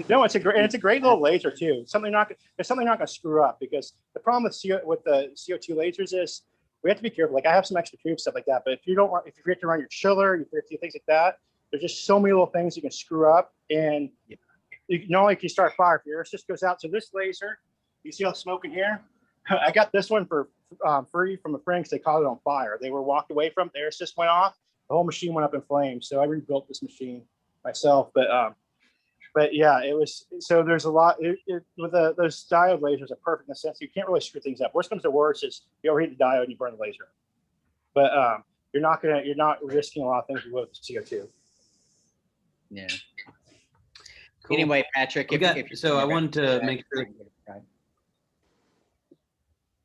no, it's a great little laser too. It's something not going to screw up, because the problem with the CO2 lasers is we have to be careful. Like I have some extra tube stuff like that, but if you have to run your chiller, you have to do things like that, there's just so many little things you can screw up, and you not only can you start a fire if your air assist goes out. So this laser, you see all the smoke in here? I got this one for free from a friend because they caught it on fire. They were walked away from it, the air assist went off, the whole machine went up in flames. So I rebuilt this machine myself. But yeah, it was, so there's a lot with those diode lasers are perfect in the sense you can't really screw things up. Worst comes to worst is you overheat the diode and you burn the laser. But you're not risking a lot of things with CO2. Yeah. Cool. Anyway, Patrick, I wanted to make sure.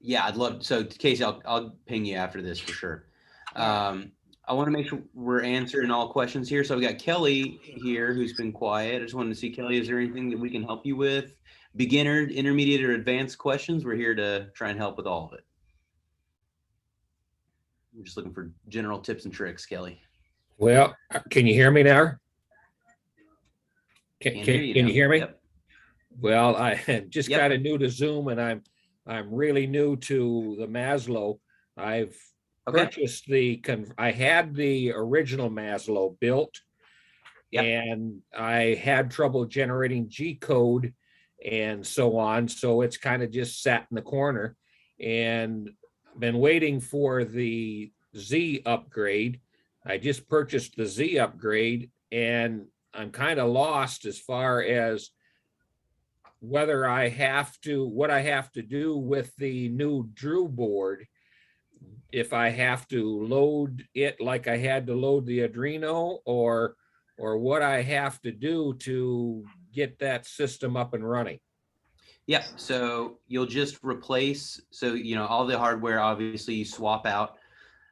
Yeah, I'd love. So Casey, I'll ping you after this for sure. I want to make sure we're answering all questions here. So we got Kelly here, who's been quiet. I just wanted to see, Kelly, is there anything that we can help you with? Beginner, intermediate, or advanced questions? We're here to try and help with all of it. I'm just looking for general tips and tricks, Kelly. Well, can you hear me now? Can you hear me? Yep. Well, I just got new to Zoom, and I'm really new to the Maslow. I've purchased I had the original Maslow built, and I had trouble generating G code and so on. So it's kind of just sat in the corner, and been waiting for the Z upgrade. I just purchased the Z upgrade, and I'm kind of lost as far as whether what I have to do with the new Drew board. If I have to load it like I had to load the Adreno, or what I have to do to get that system up and running. Yeah, so you'll just replace, all the hardware, obviously you swap out,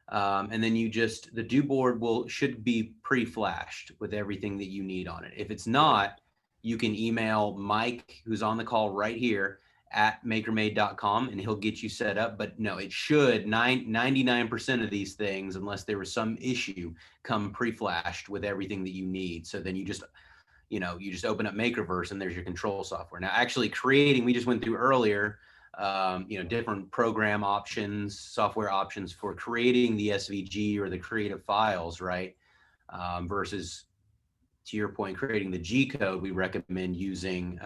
and then the do board should be pre-flashed with everything that you need on it. If it's not, you can email Mike, who's on the call right here, at makermade.com, and he'll get you set up. But no, it should 99% of these things, unless there was some issue, come pre-flashed with everything that you need. So then you just open up Makerverse and there's your control software. Now actually creating, we just went through earlier, different program options, software options for creating the SVG or the creative files, right? Versus, to your point, creating the G code, we recommend using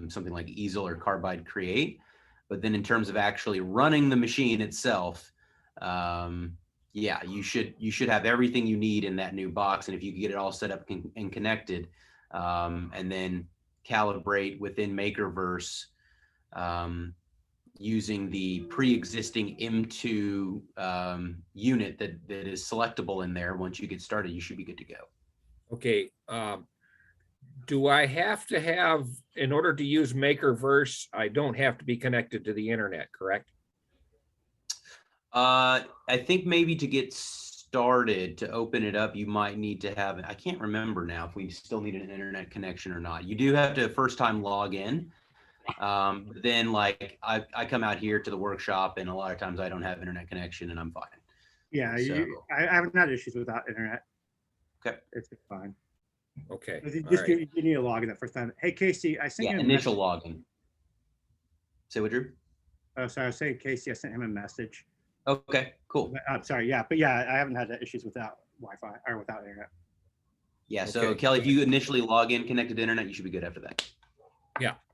something like Easel or Carbide Create. But then in terms of actually running the machine itself, yeah, you should have everything you need in that new box. And if you can get it all set up and connected, and then calibrate within Makerverse, using the pre-existing M2 unit that is selectable in there, once you get started, you should be good to go. Okay. Do I have to have, in order to use Makerverse, I don't have to be connected to the internet, correct? I think maybe to get started, to open it up, you might need to have, I can't remember now if we still need an internet connection or not. You do have to first time log in. Then like I come out here to the workshop, and a lot of times I don't have internet connection and I'm fine. Yeah, So, I haven't had issues without internet. okay. It's fine. Okay. You all just right. you need to log in that first time. Hey Casey, I sent Yeah, you a initial message. login. Say what, Drew? Oh, sorry, I was saying Casey, I sent him a message. Okay, cool. I'm sorry, yeah, but yeah, I haven't had issues without Wi-Fi or without internet. Yeah, so Okay, Kelly, if good. you initially log in connected to internet, you should be good after that.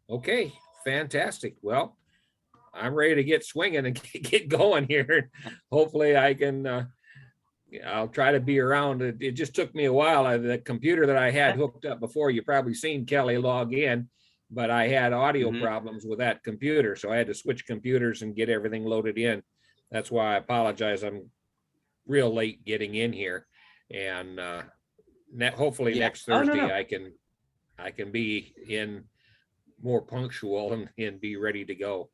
Okay, fantastic. Well, I'm ready to get swinging and get going here. Hopefully I can, I'll try to be around. It just took me a while. The computer that I had hooked up before, you probably seen Kelly log in, but I had audio Mhm. problems with that computer. So I had to switch computers and get everything loaded in. That's why I apologize. I'm real late getting in here. And hopefully Yeah. next Oh, no, Thursday no. I can be in more punctual and be ready to go.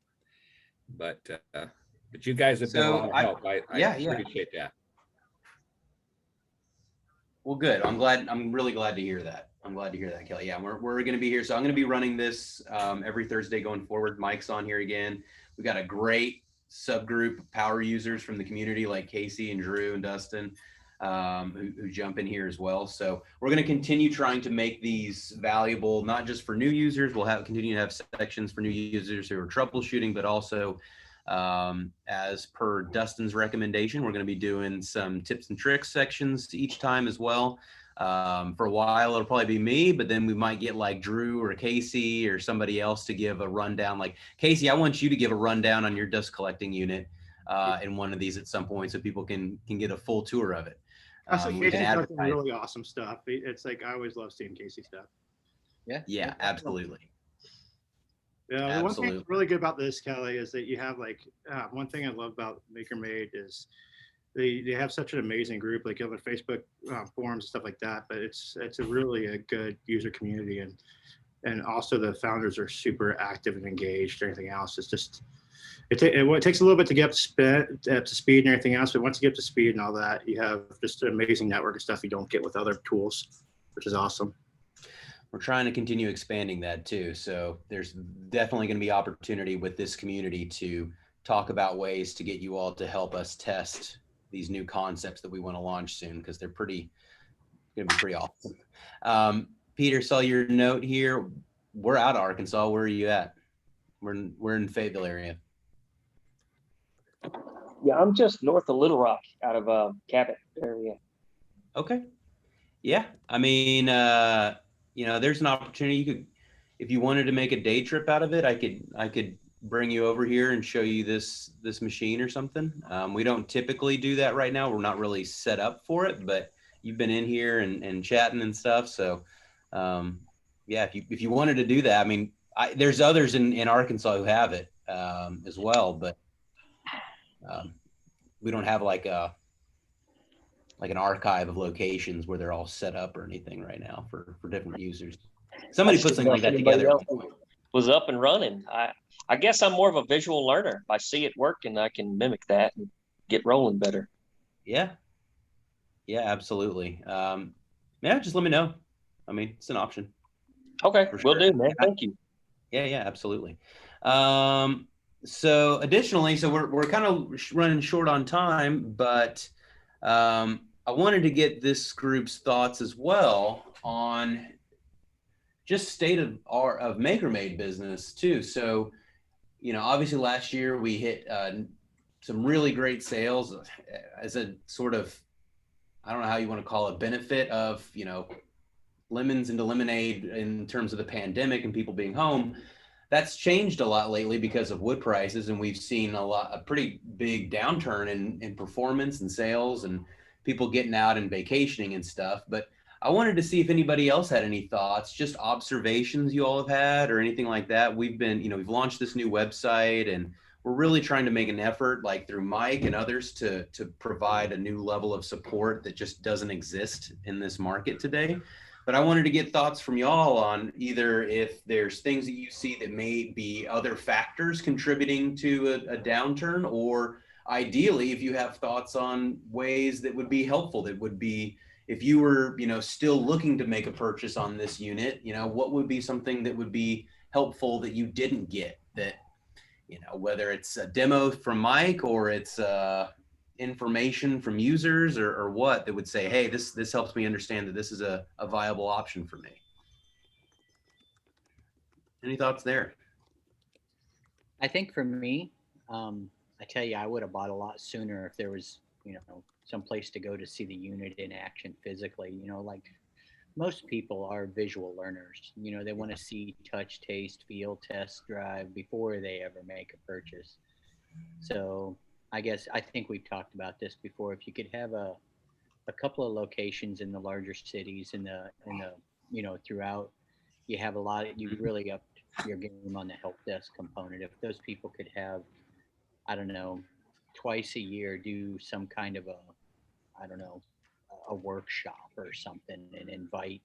But you guys have been a So lot of help. I yeah. appreciate that. Well, good. I'm really glad to hear that. I'm glad to hear that, Kelly. Yeah, we're going to be here. So I'm going to be running this every Thursday going forward. Mike's on here again. We got a great subgroup of power users from the community, like Casey and Drew and Dustin, who jump in here as well. So we're going to continue trying to make these valuable, not just for new users. We'll continue to have sections for new users who are troubleshooting, but also as per Dustin's recommendation, we're going to be doing some tips and tricks sections each time as well. For a while, it'll probably be me, but then we might get like Drew or Casey or somebody else to give a rundown. Like Casey, I want you to give a rundown on your dust collecting unit in one of these at some point, so people can get a full tour of it. We can advertise some really awesome stuff. It's like I always love seeing Casey stuff. Yeah, absolutely. Yeah, the one thing that's really good about this, Kelly, is that you have like one thing I love about MakerMade is they have such an amazing group. Like you have a Facebook forums and stuff like that, but it's a really a good user community, and also the founders are super active and engaged. Everything else is just it takes a little bit to get up to speed and everything else, but once you get up to speed and all that, you have just an amazing network of stuff you don't get with other tools, which is awesome. We're trying to continue expanding that too. So there's definitely going to be opportunity with this community to talk about ways to get you all to help us test these new concepts that we want to launch soon, because they're going to be pretty awesome. Peter, saw your note here. We're out of Arkansas. Where are you at? We're in Fayetteville area. Yeah, I'm just north of Little Rock, out of Cabot area. Okay. Yeah. I mean, there's an opportunity. You could, if you wanted to make a day trip out of it, I could bring you over here and show you this machine or something. We don't typically do that right now. We're not really set up for it, but you've been in here and chatting and stuff. So, yeah, if you wanted to do that, I mean, there's others in Arkansas who have it as well, but we don't have like an archive of locations where they're all set up or anything right now for different users. Somebody put something like that together. Was up and running. I guess I'm more of a visual learner. If I see it working, I can mimic that and get rolling better. Yeah, absolutely. Yeah, just let me know. I mean, it's an option. Okay, will do, man. Thank you. Yeah, absolutely. So additionally, we're kind of running short on time, but I wanted to get this group's thoughts as well on just state of MakerMade business too. So, obviously last year we hit some really great sales as a sort of, I don't know how you want to call it, benefit of, lemons into lemonade in terms of the pandemic and people being home. that's changed a lot lately because of wood prices, and we've seen a pretty big downturn in performance and sales and people getting out and vacationing and stuff. But I wanted to see if anybody else had any thoughts, just observations you all have had or anything like that. We've been, we've launched this new website, and we're really trying to make an effort, like through Mike and others, to provide a new level of support that just doesn't exist in this market today. But I wanted to get thoughts from y'all on either if there's things that you see that may be other factors contributing to a downturn, or ideally, if you have thoughts on ways that would be helpful, that would be, if you were, still looking to make a purchase on this unit, what would be something that would be helpful that you didn't get, that, whether it's a demo from Mike or it's information from users or what, that would say, hey, this helps me understand that this is a viable option for me. Any thoughts there? I think for me, I tell you, I would have bought a lot sooner if there was, some place to go to see the unit in action physically. Like most people are visual learners. They want to see, touch, taste, feel, test drive before they ever make a purchase. So I think we've talked about this before. If you could have a couple of locations in the larger cities in the throughout, you have you really upped your game on the help desk component. If those people could have, I don't know, twice a year do some kind of a workshop or something, and invite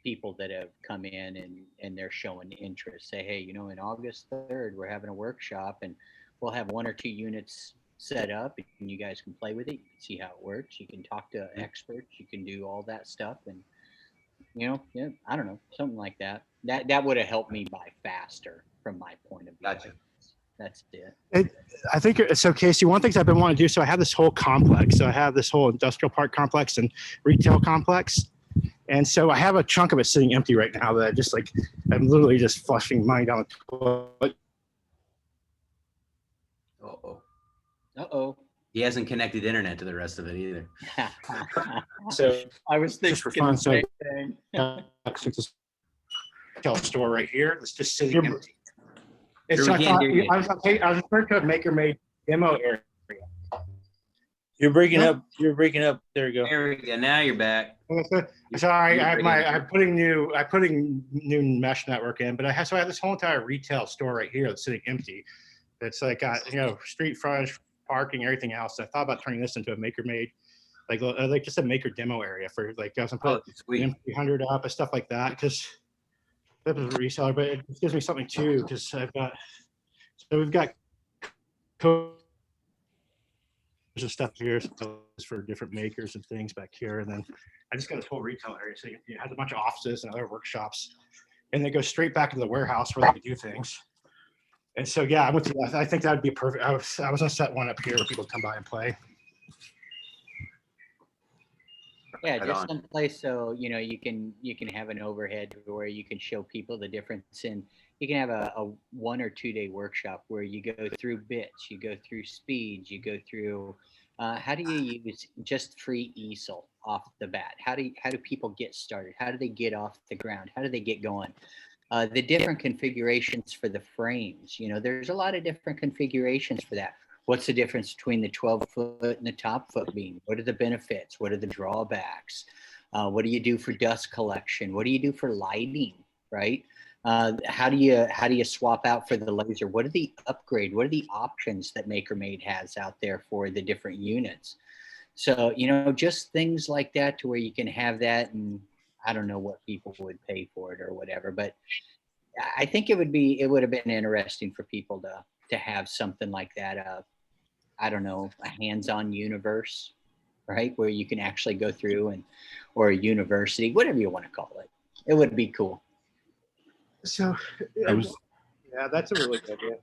people that have come in and they're showing interest. Say, hey, in August 3rd, we're having a workshop, and we'll have 1 or 2 units set up, and you guys can play with it. You can see how it works. You can talk to experts. You can do all that stuff. And, I don't know, something like that. That would have helped me buy faster from my point of view. Gotcha. That's it. I think so, Casey. One of the things I've been wanting to do. So I have this whole complex. So I have this whole industrial park complex and retail complex, and so I have a chunk of it sitting empty right now that I just I'm literally just flushing mine down the toilet. Uh-oh. He hasn't connected internet to the rest of it either. So I was thinking just for fun, the same thing. this retail store right here. It's just sitting empty. It's Sure, we can't hear you. I was referring to a Maker Made demo area. You're breaking up. You're breaking up. There you go. There we go. Now you're back. Sorry, I'm putting new mesh network in, but I have this whole entire retail store right here that's sitting empty. It's got street frontage, parking, everything else. I thought about turning this into a Maker Made, like just a Maker demo area for guys and put M300 up and stuff like that, because that was a reseller, but it gives me something too, because we've got codes and stuff here for different makers and things back here, and then I just got a whole retail area, so it has a bunch of offices and other workshops, and they go straight back into the warehouse where they do things. And so yeah, I think that would be perfect. I was gonna set one up here where people come by and play. Yeah, just someplace so you can have an overhead where you can show people the difference, and you can have a 1 or 2 day workshop where you go through bits, you go through speeds, you go through how do you use just free easel off the bat? How do people get started? How do they get off the ground? How do they get going? The different configurations for the frames. There's a lot of different configurations for that. What's the difference between the 12-foot and the top foot beam? What are the benefits? What are the drawbacks? What do you do for dust collection? What do you do for lighting, right? How do you swap out for the laser? What are the upgrade? What are the options that MakerMade has out there for the different units? So, just things like that to where you can have that, and I don't know what people would pay for it or whatever, but I think it would have been interesting for people to have something like that. I don't know, a hands-on universe, right? Where you can actually go through or a university, whatever you want to call it. It would be cool. So yeah, that's a really good idea.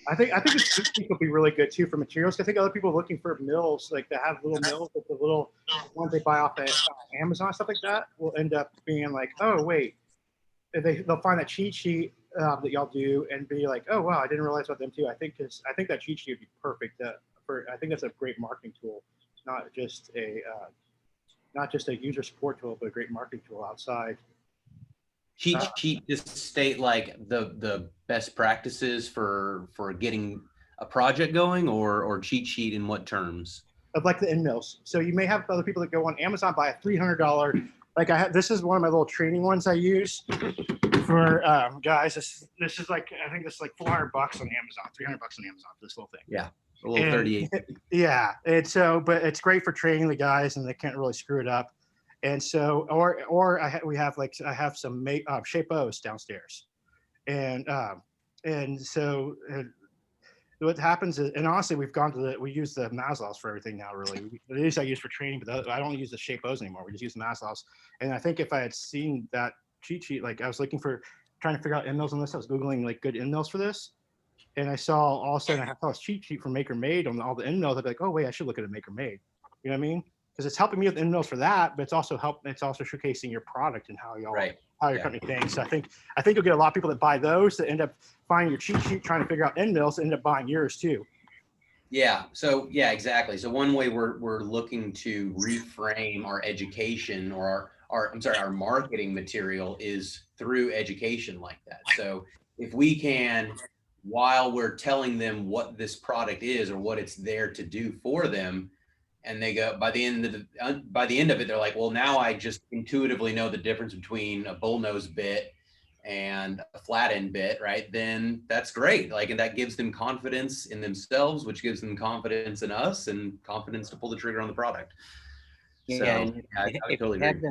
I think this would be really good too for materials. I think other people are looking for mills, like to have little mills, like the little ones they buy off of Amazon, stuff like that, will end up being like, oh wait, they'll find that cheat sheet that y'all do and be like, oh wow, I didn't realize about them too. I think that cheat sheet would be perfect I think that's a great marketing tool, not just a user support tool, but a great marketing tool outside. cheat sheet just state like the best practices for getting a project going, or cheat sheet in what terms? Of like the end mills. So you may have other people that go on Amazon, buy a $300. Like I have, this is one of my little training ones I use for guys. This is like, I think this is like $400 on Amazon, $300 on Amazon for this little thing. Yeah, a little 38. Yeah, and so, but it's great for training the guys, and they can't really screw it up. And so, we have like, I have some shape O's downstairs, and so. What happens is, and honestly, we use the Maslow's for everything now, really. These I use for training, but I don't use the shape O's anymore. We just use the Maslow's. And I think if I had seen that cheat sheet, like I was trying to figure out end mills on this, I was Googling like good end mills for this. And I saw all of a sudden, I saw this cheat sheet from Maker Made on all the end mills. I'd be like, oh wait, I should look at a Maker Made. You know what I mean? Because it's helping me with end mills for that, but it's also showcasing your product and how your company thinks. So I think you'll get a lot of people that buy those that end up finding your cheat sheet, trying to figure out end mills, end up buying yours too. Yeah. So yeah, exactly. So one way we're looking to reframe our education or our marketing material is through education like that. So if we can, while we're telling them what this product is or what it's there to do for them, and they go by the end of it, they're like, well, now I just intuitively know the difference between a bullnose bit and a flat end bit, right? Then that's great. Like, and that gives them confidence in themselves, which gives them confidence in us and confidence to pull the trigger on the product. Yeah, So, and I totally agree.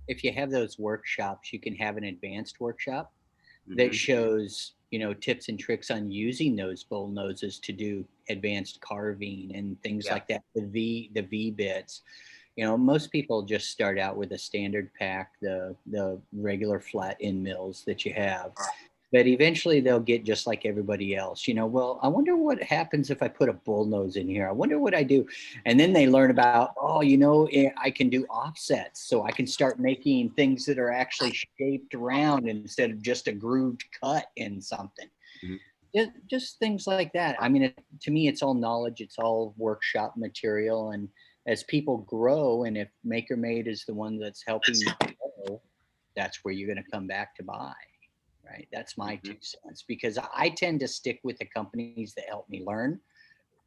If you have those workshops, you can have an advanced workshop that shows, tips and tricks on using those bull noses to do advanced carving and things like that. The V bits, most people just start out with a standard pack, the regular flat end mills that you have, but eventually they'll get just like everybody else. Well, I wonder what happens if I put a bull nose in here. I wonder what I do. And then they learn about, I can do offsets. So I can start making things that are actually shaped around instead of just a grooved cut in something. Just things like that. I mean, to me, it's all knowledge. It's all workshop material. And as people grow, and if Maker Made is the one that's helping you grow, that's where you're going to come back to buy. Right. That's my 2 cents, because I tend to stick with the companies that help me learn.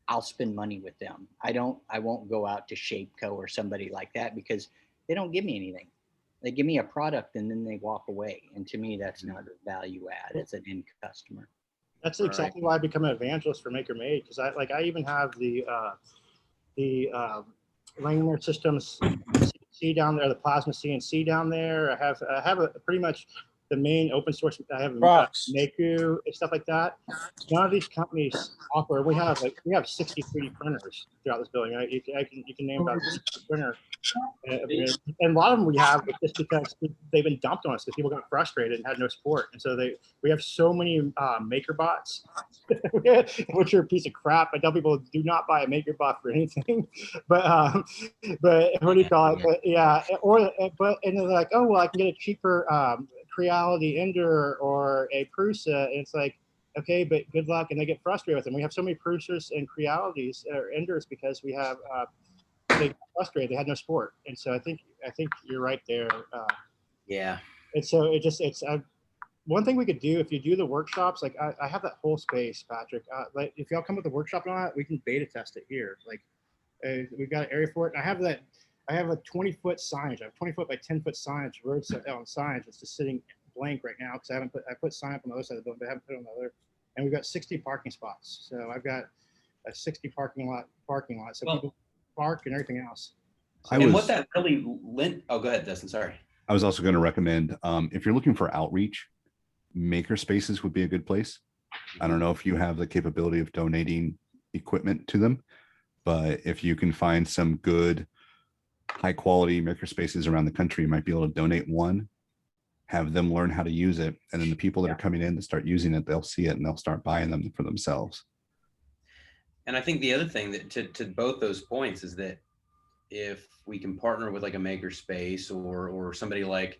I'll spend money with them. I won't go out to Shapeco or somebody like that, because they don't give me anything. They give me a product and then they walk away. And to me, that's not a value add as an end customer. That's exactly why I become an evangelist for Maker Made, because I even have the Langmuir Systems CNC down there, the Plasma CNC down there. I have a pretty much the main open source. I have Maku and stuff like that. None of these companies offer. We have 60 3D printers throughout this building. Right? You can name about 60 printer, and a lot of them we have just because they've been dumped on us because people got frustrated and had no support. And so we have so many maker bots, which are a piece of crap. I tell people, do not buy a maker bot for anything. But what do you call it? But yeah, and they're like, oh well, I can get a cheaper Creality Ender or a Prusa, and it's like, okay, but good luck. And they get frustrated with them. We have so many Prusas and Crealities or Enders because we have they got frustrated. They had no support, and so I think you're right there. Yeah. And so it's one thing we could do if you do the workshops. Like I have that whole space, Patrick. Like if y'all come with the workshop on it, we can beta test it here. Like we've got an area for it. And I have a 20-foot signage. I have 20-foot by 10-foot signage, roadside signage. It's just sitting blank right now because I put sign up on the other side of the building, but I haven't put it on the other. And we've got 60 parking spots. So I've got a 60 parking lot. So people park and everything else. What that really lent. Oh, go ahead, Dustin. Sorry. I was also going to recommend if you're looking for outreach, maker spaces would be a good place. I don't know if you have the capability of donating equipment to them, but if you can find some good high quality maker spaces around the country, you might be able to donate one, have them learn how to use it, and then the people that are coming in to start using it, they'll see it and they'll start buying them for themselves. And I think the other thing that to both those points is that if we can partner with like a maker space or somebody like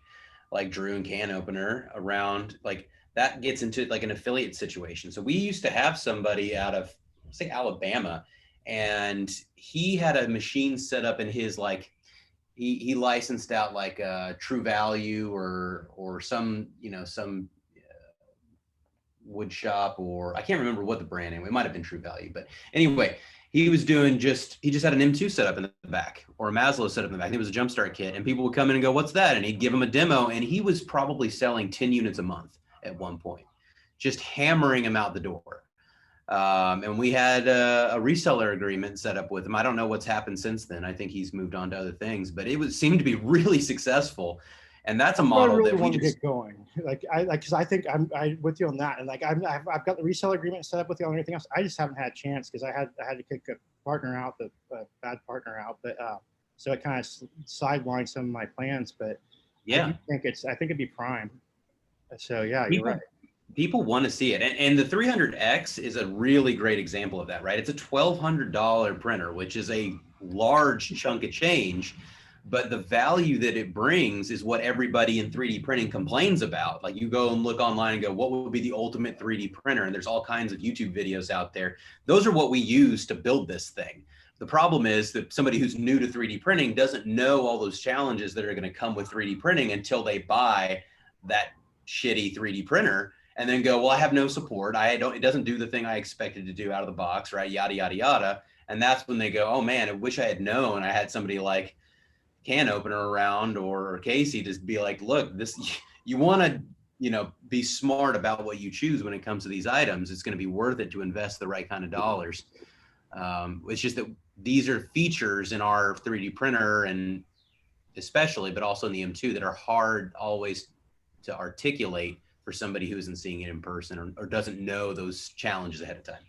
Drew and Can Opener around, like that gets into like an affiliate situation. So we used to have somebody out of say Alabama, and he had a machine set up in his like he licensed out like True Value or some, you know, some wood shop, or I can't remember what the brand name, it might have been True Value, but anyway, he was doing he just had an M2 set up in the back, or a Maslow set up in the back. It was a jumpstart kit, and people would come in and go, what's that? And he'd give them a demo, and he was probably selling 10 units a month at one point, just hammering them out the door. And we had a reseller agreement set up with him. I don't know what's happened since then. I think he's moved on to other things, but it seemed to be really successful. And that's a model I really that we want to just get going. Because I think I'm with you on that. And like I've got the reseller agreement set up with you on everything else. I just haven't had a chance because I had to kick a partner out, the bad partner out. But so it kind of sidelined some of my plans. But yeah, I think it'd be prime. So yeah, you're right. People want to see it. And the 300X is a really great example of that, right? It's a $1,200 printer, which is a large chunk of change, but the value that it brings is what everybody in 3D printing complains about. Like you go and look online and go, what would be the ultimate 3D printer? And there's all kinds of YouTube videos out there. Those are what we use to build this thing. The problem is that somebody who's new to 3D printing doesn't know all those challenges that are going to come with 3D printing until they buy that shitty 3D printer and then go, well, I have no support. It doesn't do the thing I expected to do out of the box, right? Yada, yada, yada. And that's when they go, oh man, I wish I had known. I had somebody like Can Opener around or Casey to be like, look, you want to, you know, be smart about what you choose when it comes to these items. It's going to be worth it to invest the right kind of dollars. It's just that these are features in our 3D printer, and especially, but also in the M2, that are hard always to articulate for somebody who isn't seeing it in person or doesn't know those challenges ahead of time.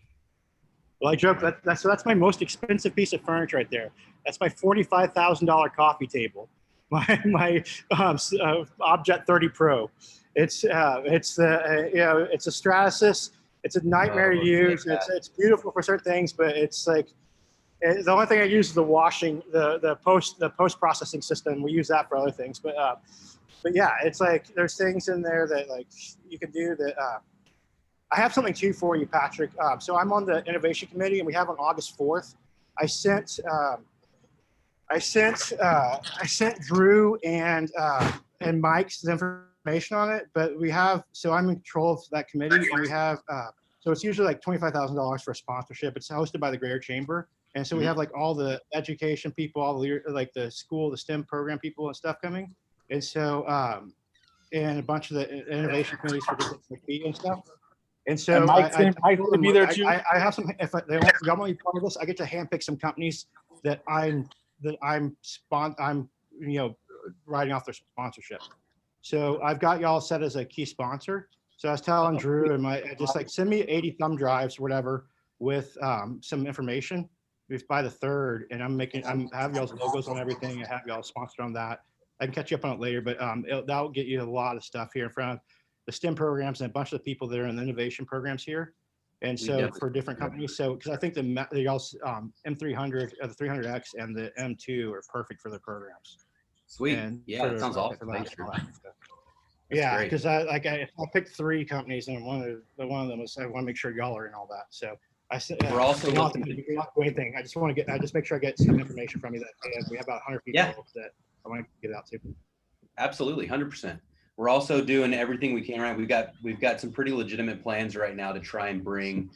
Well, I joke that's my most expensive piece of furniture right there. That's my $45,000 coffee table, my Object 30 Pro. It's it's a Stratasys. It's a nightmare to use. It's beautiful for certain things, but it's like the only thing I use is the washing, the post processing system. We use that for other things, but yeah, it's like there's things in there that like you can do that. I have something too for you, Patrick. So I'm on the innovation committee, and we have on August 4th. I sent Drew and Mike's information on it, but so I'm in control of that committee, and we have so it's usually like $25,000 for a sponsorship. It's hosted by the Greater Chamber, and so we have like all the education people, all the like the school, the STEM program people and stuff coming. And so, and a bunch of the innovation committees for different fee and stuff. And so, Mike's going to be there too. I have some. If they want to be part of this, I get to handpick some companies that I'm writing off their sponsorship. So I've got y'all set as a key sponsor. So I was telling Drew and just like send me 80 thumb drives or whatever with some information. By the 3rd, and I'm have y'all's logos on everything and have y'all sponsored on that. I can catch you up on it later, but that'll get you a lot of stuff here in front of the STEM programs and a bunch of the people that are in the innovation programs here. And so for different companies. So, because I think the M300, the 300X and the M2 are perfect for the programs. Sweet. And yeah, that sounds awesome. Yeah, because I picked 3 companies, and one of them was I want to make sure y'all are in all that. So I said, we're also looking to anything. I just make sure I get some information from you that we have about 100 people that I want to get it out to. Absolutely, 100%. We're also doing everything we can, right? We've got some pretty legitimate plans right now to try and bring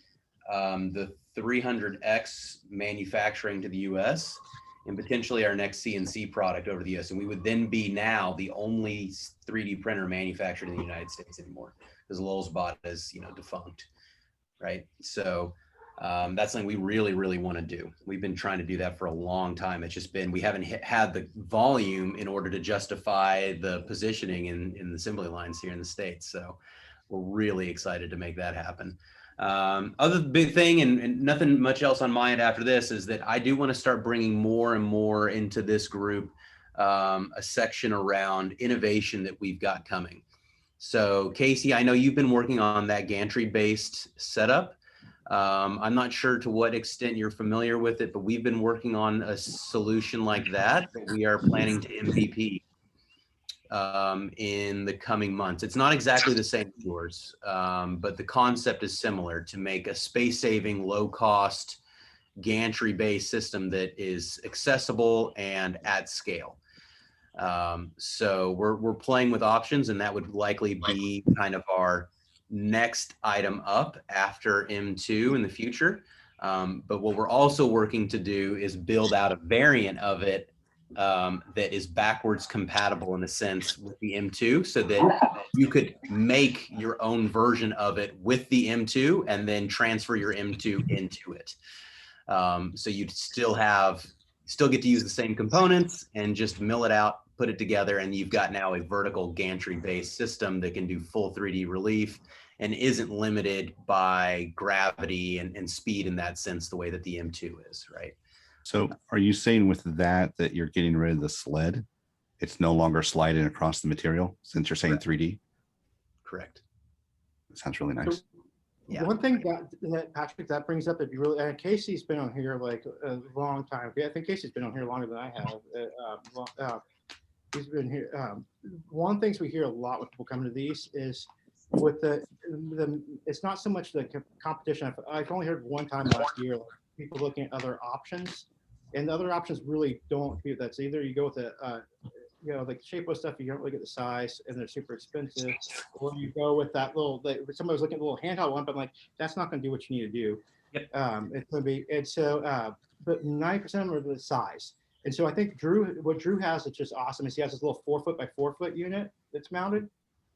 the 300X manufacturing to the U.S. and potentially our next CNC product over the U.S. And we would then be now the only 3D printer manufactured in the United States anymore, because Lowell's bot is defunct, right? So that's something we really, really want to do. We've been trying to do that for a long time. It's just been, we haven't had the volume in order to justify the positioning in the assembly lines here in the States. So we're really excited to make that happen. Other big thing, and nothing much else on my end after this, is that I do want to start bringing more and more into this group a section around innovation that we've got coming. So Casey, I know you've been working on that gantry-based setup. I'm not sure to what extent you're familiar with it, but we've been working on a solution like that we are planning to MVP in the coming months. It's not exactly the same as yours, but the concept is similar, to make a space-saving, low-cost gantry-based system that is accessible and at scale. So we're playing with options, and that would likely be kind of our next item up after M2 in the future. But what we're also working to do is build out a variant of it that is backwards compatible in a sense with the M2, so that you could make your own version of it with the M2 and then transfer your M2 into it. So you'd still get to use the same components and just mill it out, put it together, and you've got now a vertical gantry based system that can do full 3D relief and isn't limited by gravity and speed in that sense, the way that the M2 is, right? So are you saying with that you're getting rid of the sled? It's no longer sliding across the material since you're saying 3D? Correct. That sounds really nice. So, Yeah. one thing that Patrick, that brings up, that you really, and Casey's been on here like a long time. I think Casey's been on here longer than I have. He's been here. One things we hear a lot when people come to these is with the it's not so much the competition. I've only heard one time last year, like people looking at other options, and the other options really don't compute that. So either you go with the like shapeable stuff, you don't look at the size and they're super expensive, or you go with that little, somebody was looking at the little handheld one, but I'm like, that's not going to do what you need to do. Yep. It's going to be, and so, but 90% of them are the size. And so I think what Drew has, it's just awesome, is he has this little 4 foot by 4 foot unit that's mounted.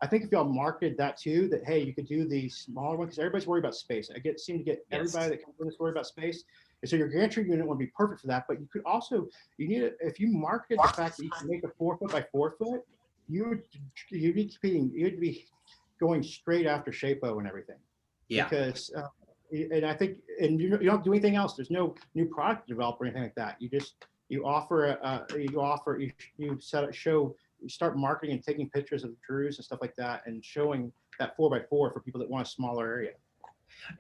I think if y'all marketed that too, that, hey, you could do the smaller one, because everybody's worried about space. Seem to get everybody that comes in is worried about space. And so your gantry unit would be perfect for that. But you could also, if you marketed the fact that you can make a 4 foot by 4 foot, you'd be going straight after Shapeo and everything. Yeah. Because, and I think, and you don't do anything else. There's no new product developed or anything like that. You start marketing and taking pictures of the Drews and stuff like that, and showing that 4x4 for people that want a smaller area.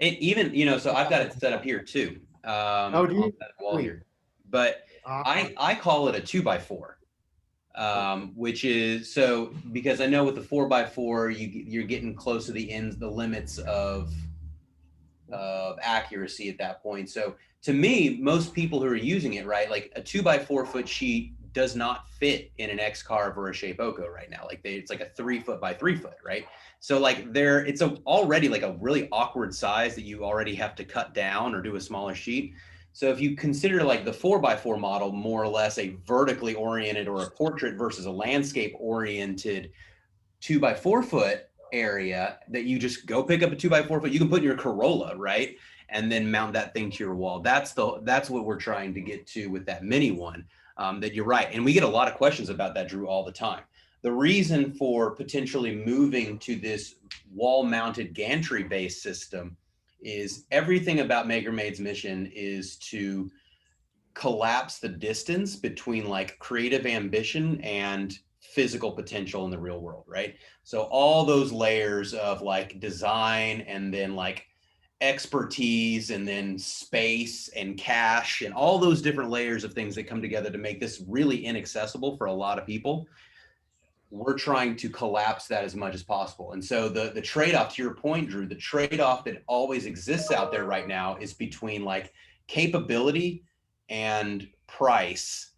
And even, so I've got it set up here too. Do you? Wall here. But I call it a 2x4, which is, so because I know with the 4x4, you're getting close to the ends, the limits of accuracy at that point. So to me, most people who are using it, right, like a 2x4 foot sheet does not fit in an X-Carve or a Shapeoko right now. Like it's like a 3 foot by 3 foot, right? So like it's already like a really awkward size that you already have to cut down or do a smaller sheet. So if you consider like the 4x4 model more or less a vertically oriented or a portrait versus a landscape oriented 2x4 foot area, that you just go pick up a 2x4 foot, you can put in your Corolla, right? And then mount that thing to your wall. That's what we're trying to get to with that mini one. That you're right. And we get a lot of questions about that, Drew, all the time. The reason for potentially moving to this wall mounted gantry based system is everything about MakerMade's mission is to collapse the distance between like creative ambition and physical potential in the real world, right? So all those layers of like design and then like expertise and then space and cash and all those different layers of things that come together to make this really inaccessible for a lot of people. We're trying to collapse that as much as possible. And so the trade-off, to your point, Drew, the trade-off that always exists out there right now is between like capability and price,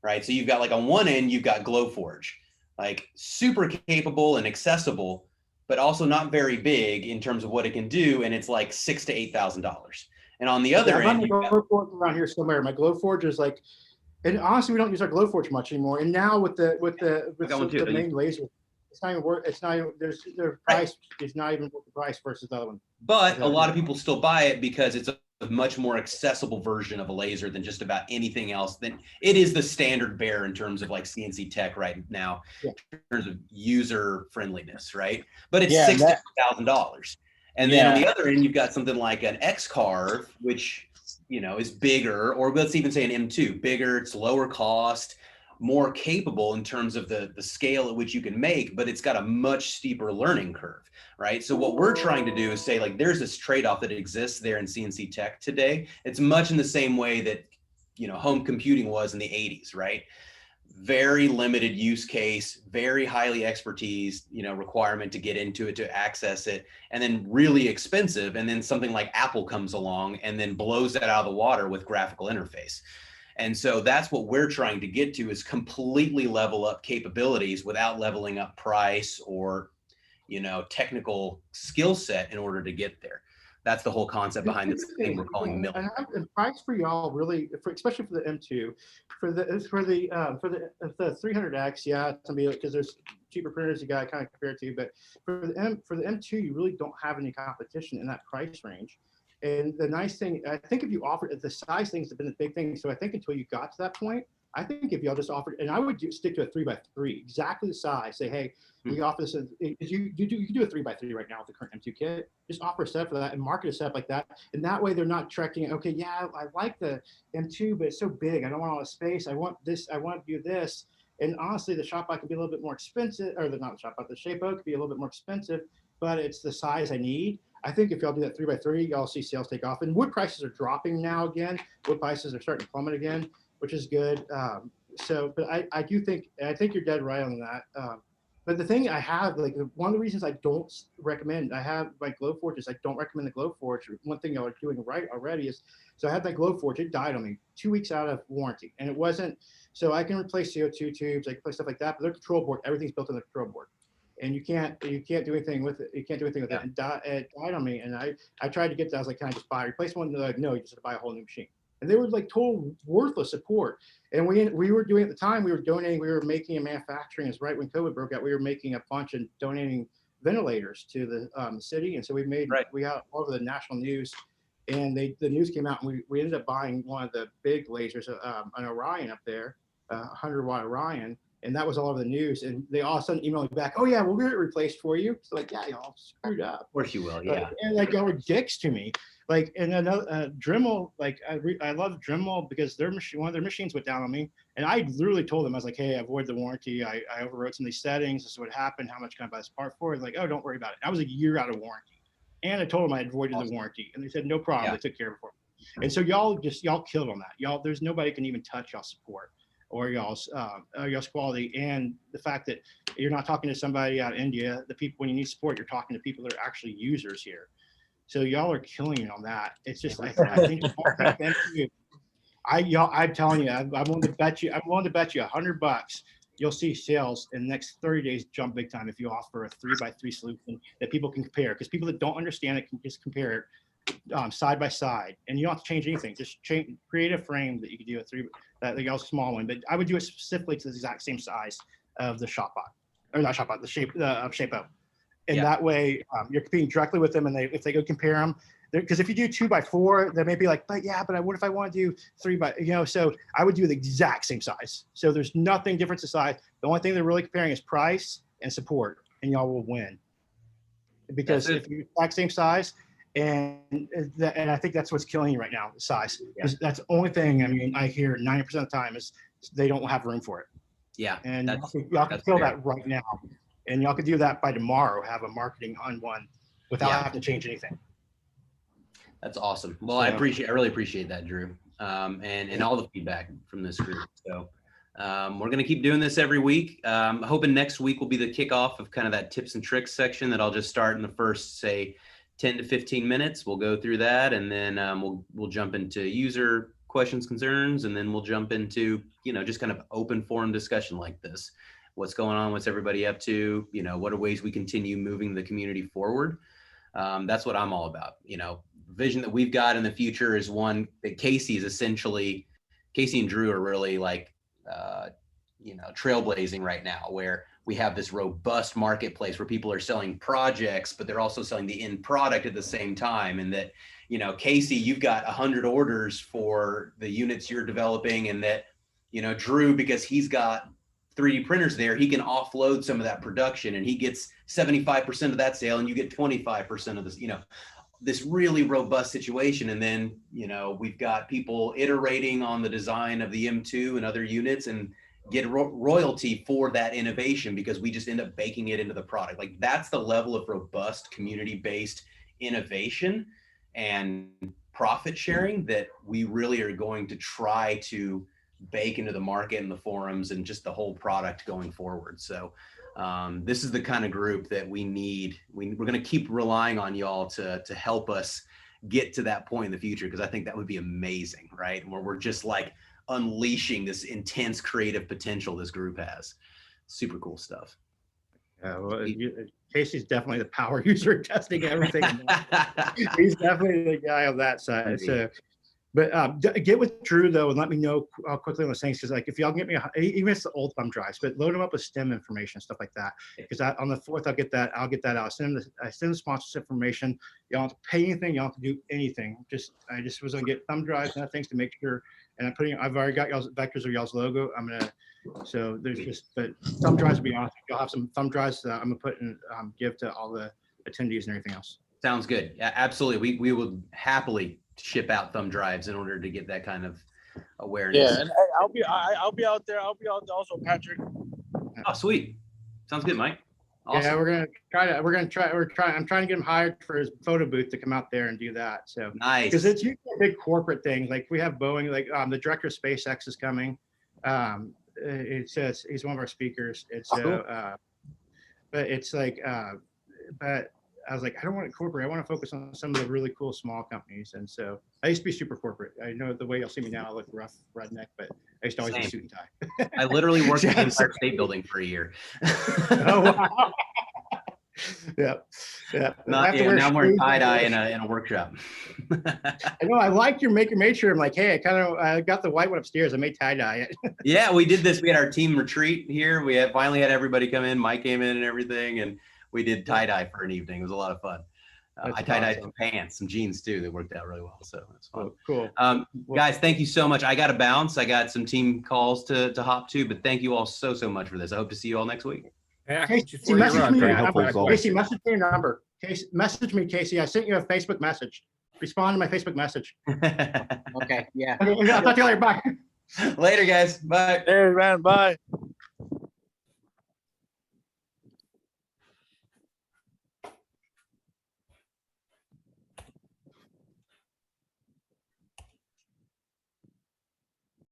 right? So you've got like on one end, you've got Glowforge, like super capable and accessible, but also not very big in terms of what it can do. And it's like $6,000 to $8,000. And on the other end, Glowforge around here somewhere. My Glowforge is like, and honestly, we don't use our Glowforge much anymore. And now with the main laser, it's not even worth. It's not even, their price is not even worth the price versus the other one. But a lot of people still buy it because it's a much more accessible version of a laser than just about anything else. Then it is the standard bearer in terms of like CNC tech right now, in terms of user friendliness, right? But it's $60,000. And then on the other end, you've got something like an X-Carve, which is bigger, or let's even say an M2, bigger, it's lower cost, more capable in terms of the scale at which you can make, but it's got a much steeper learning curve, right? So what we're trying to do is say, like, there's this trade-off that exists there in CNC tech today. It's much in the same way that, home computing was in the 80s, right? Very limited use case, very highly expertise, requirement to get into it, to access it, and then really expensive. And then something like Apple comes along and then blows that out of the water with graphical interface. And so that's what we're trying to get to, is completely level up capabilities without leveling up price or, you know, technical skill set in order to get there. That's the whole concept behind this thing we're calling milling. And price for y'all really, especially for the M2, for the 300X, yeah, it's gonna be because there's cheaper printers you got to kind of compare to, but for the M2, you really don't have any competition in that price range. And the nice thing, I think, if you offer the size things have been the big thing. So I think until you got to that point, I think if y'all just offered, and I would stick to a 3x3, exactly the size. Say, hey, we offer this. You can do a 3x3 right now with the current M2 kit. Just offer a setup for that and market a setup like that. And that way they're not tracking. Okay, yeah, I like the M2, but it's so big. I don't want all the space. I want this. I want to do this. And honestly, the Shopbot could be a little bit more expensive, or not the Shopbot, the Shapeout could be a little bit more expensive, but it's the size I need. I think if y'all do that 3x3, y'all see sales take off. And wood prices are dropping now again. Wood prices are starting to plummet again, which is good. But I do think, I think you're dead right on that. But the thing I have, like, one of the reasons I don't recommend, I have my Glowforge is I don't recommend the Glowforge. One thing y'all are doing right already is, so I had that Glowforge, it died on me 2 weeks out of warranty. And it wasn't, so I can replace CO2 tubes, I can replace stuff like that, but their control board, everything's built in the control board. And you can't do anything with it. You can't do anything with it. And it died on me. And I tried to get that. I was like, can I just buy a replacement one? They're like, no, you just have to buy a whole new machine. And they were like total worthless support. And we were doing at the time, we were donating, we were making a manufacturing, is right when COVID broke out, we were making a bunch and donating ventilators to the city. And so we got all over the national news, and the news came out, and we ended up buying one of the big lasers, an Orion up there, 100-watt Orion. And that was all over the news. And they all of a sudden emailed me back, oh yeah, we'll get it replaced for you. So like, yeah, y'all screwed up. Of course you will, yeah. And like, y'all were dicks to me. Like, and another Dremel, like I love Dremel because one of their machines went down on me. And I literally told them, I was like, hey, I avoided the warranty. I overwrote some of these settings. This is what happened. How much can I buy this part for? Like, oh, don't worry about it. I was a year out of warranty. And I told them I avoided the warranty. And they said, no problem. They took care of it for me. And so y'all killed on that. There's nobody can even touch y'all support or y'all's quality. And the fact that you're not talking to somebody out of India, the people, when you need support, you're talking to people that are actually users here. So y'all are killing it on that. It's just, I think I'm telling you, I'm willing to bet you $100 you'll see sales in the next 30 days jump big time if you offer a 3x3 solution that people can compare. Because people that don't understand it can just compare it side by side, and you don't have to change anything. Just create a frame that you can do a small one, but I would do it specifically to the exact same size of the Shopbot, or not Shopbot, the Shapeout. And that way you're competing directly with them, and if they go compare them, because if you do 2x4, they may be like, but what if I want to do 3x, so I would do the exact same size. So there's nothing different in size. The only thing they're really comparing is price and support, and y'all will win. Because if you're exact same size, and I think that's what's killing you right now, the size. Because that's the only thing, I mean, I hear 90% of the time is they don't have room for it. Yeah. And y'all can kill that right now. And y'all could do that by tomorrow, have a marketing on one without having to change anything. That's awesome. Well, I really appreciate that, Drew, and all the feedback from this group. So we're going to keep doing this every week. Hoping next week will be the kickoff of kind of that tips and tricks section that I'll just start in the first, say, 10 to 15 minutes. We'll go through that, and then we'll jump into user questions, concerns, and then we'll jump into, just kind of open forum discussion like this. What's going on? What's everybody up to? What are ways we continue moving the community forward? That's what I'm all about. Vision that we've got in the future is one that Casey and Drew are really like, trailblazing right now, where we have this robust marketplace where people are selling projects, but they're also selling the end product at the same time. And that, Casey, you've got 100 orders for the units you're developing, and that, Drew, because he's got 3D printers there, he can offload some of that production, and he gets 75% of that sale, and you get 25% of this, this really robust situation. And then, we've got people iterating on the design of the M2 and other units and get royalty for that innovation, because we just end up baking it into the product. Like, that's the level of robust community-based innovation and profit sharing that we really are going to try to bake into the market and the forums and just the whole product going forward. So this is the kind of group that we need. We're going to keep relying on y'all to help us get to that point in the future, because I think that would be amazing, right? Where we're just like unleashing this intense creative potential this group has. Super cool stuff. Well, Casey's definitely the power user testing everything. He's definitely the guy on that side. So, but get with Drew though, and let me know quickly on the things, because like if y'all get me, even if it's the old thumb drives, but load them up with STEM information, stuff like that. Because on the 4th, I'll get that out. I send the sponsorship information. You don't have to pay anything. You don't have to do anything. I just was gonna get thumb drives and other things to make sure. And I've already got y'all's vectors of y'all's logo. So there's but thumb drives will be awesome. You'll have some thumb drives that I'm gonna put in, give to all the attendees and everything else. Sounds good. Yeah, absolutely. We would happily ship out thumb drives in order to get that kind of awareness. Yeah, and I'll be out there. I'll be out there also, Patrick. Oh, sweet. Sounds good, Mike. Awesome. Yeah, I'm trying to get him hired for his photo booth to come out there and do that. So nice. Because it's usually a big corporate thing. Like we have Boeing, like the director of SpaceX is coming. It says he's one of our speakers. It's cool. but it's like but I was like, I don't want it corporate. I want to focus on some of the really cool small companies. And so I used to be super corporate. I know the way you'll see me now, I look rough, redneck, but I used to always be suit and tie. I literally worked at the Empire State Building for a year. Oh, wow. Yeah. Now I'm wearing tie-dye in a workshop. I know. I like your Maker Made shirt. I'm like, hey, I got the white one upstairs. I made tie-dye it. Yeah, we did this. We had our team retreat here. We finally had everybody come in. Mike came in and everything, and we did tie-dye for an evening. It was a lot of fun. I tie-dyed some pants, some jeans too. That worked out really well. So it's fun. Cool. Guys, thank you so much. I got to bounce. I got some team calls to hop to, but thank you all so much for this. I hope to see you all next week. Yeah, Casey, message me your number. Casey, message me, Casey. I sent you a Facebook message. Respond to my Facebook message. Okay. Yeah. Okay, I'll talk to you later. Bye. Later, guys. Bye. Hey, man. Bye.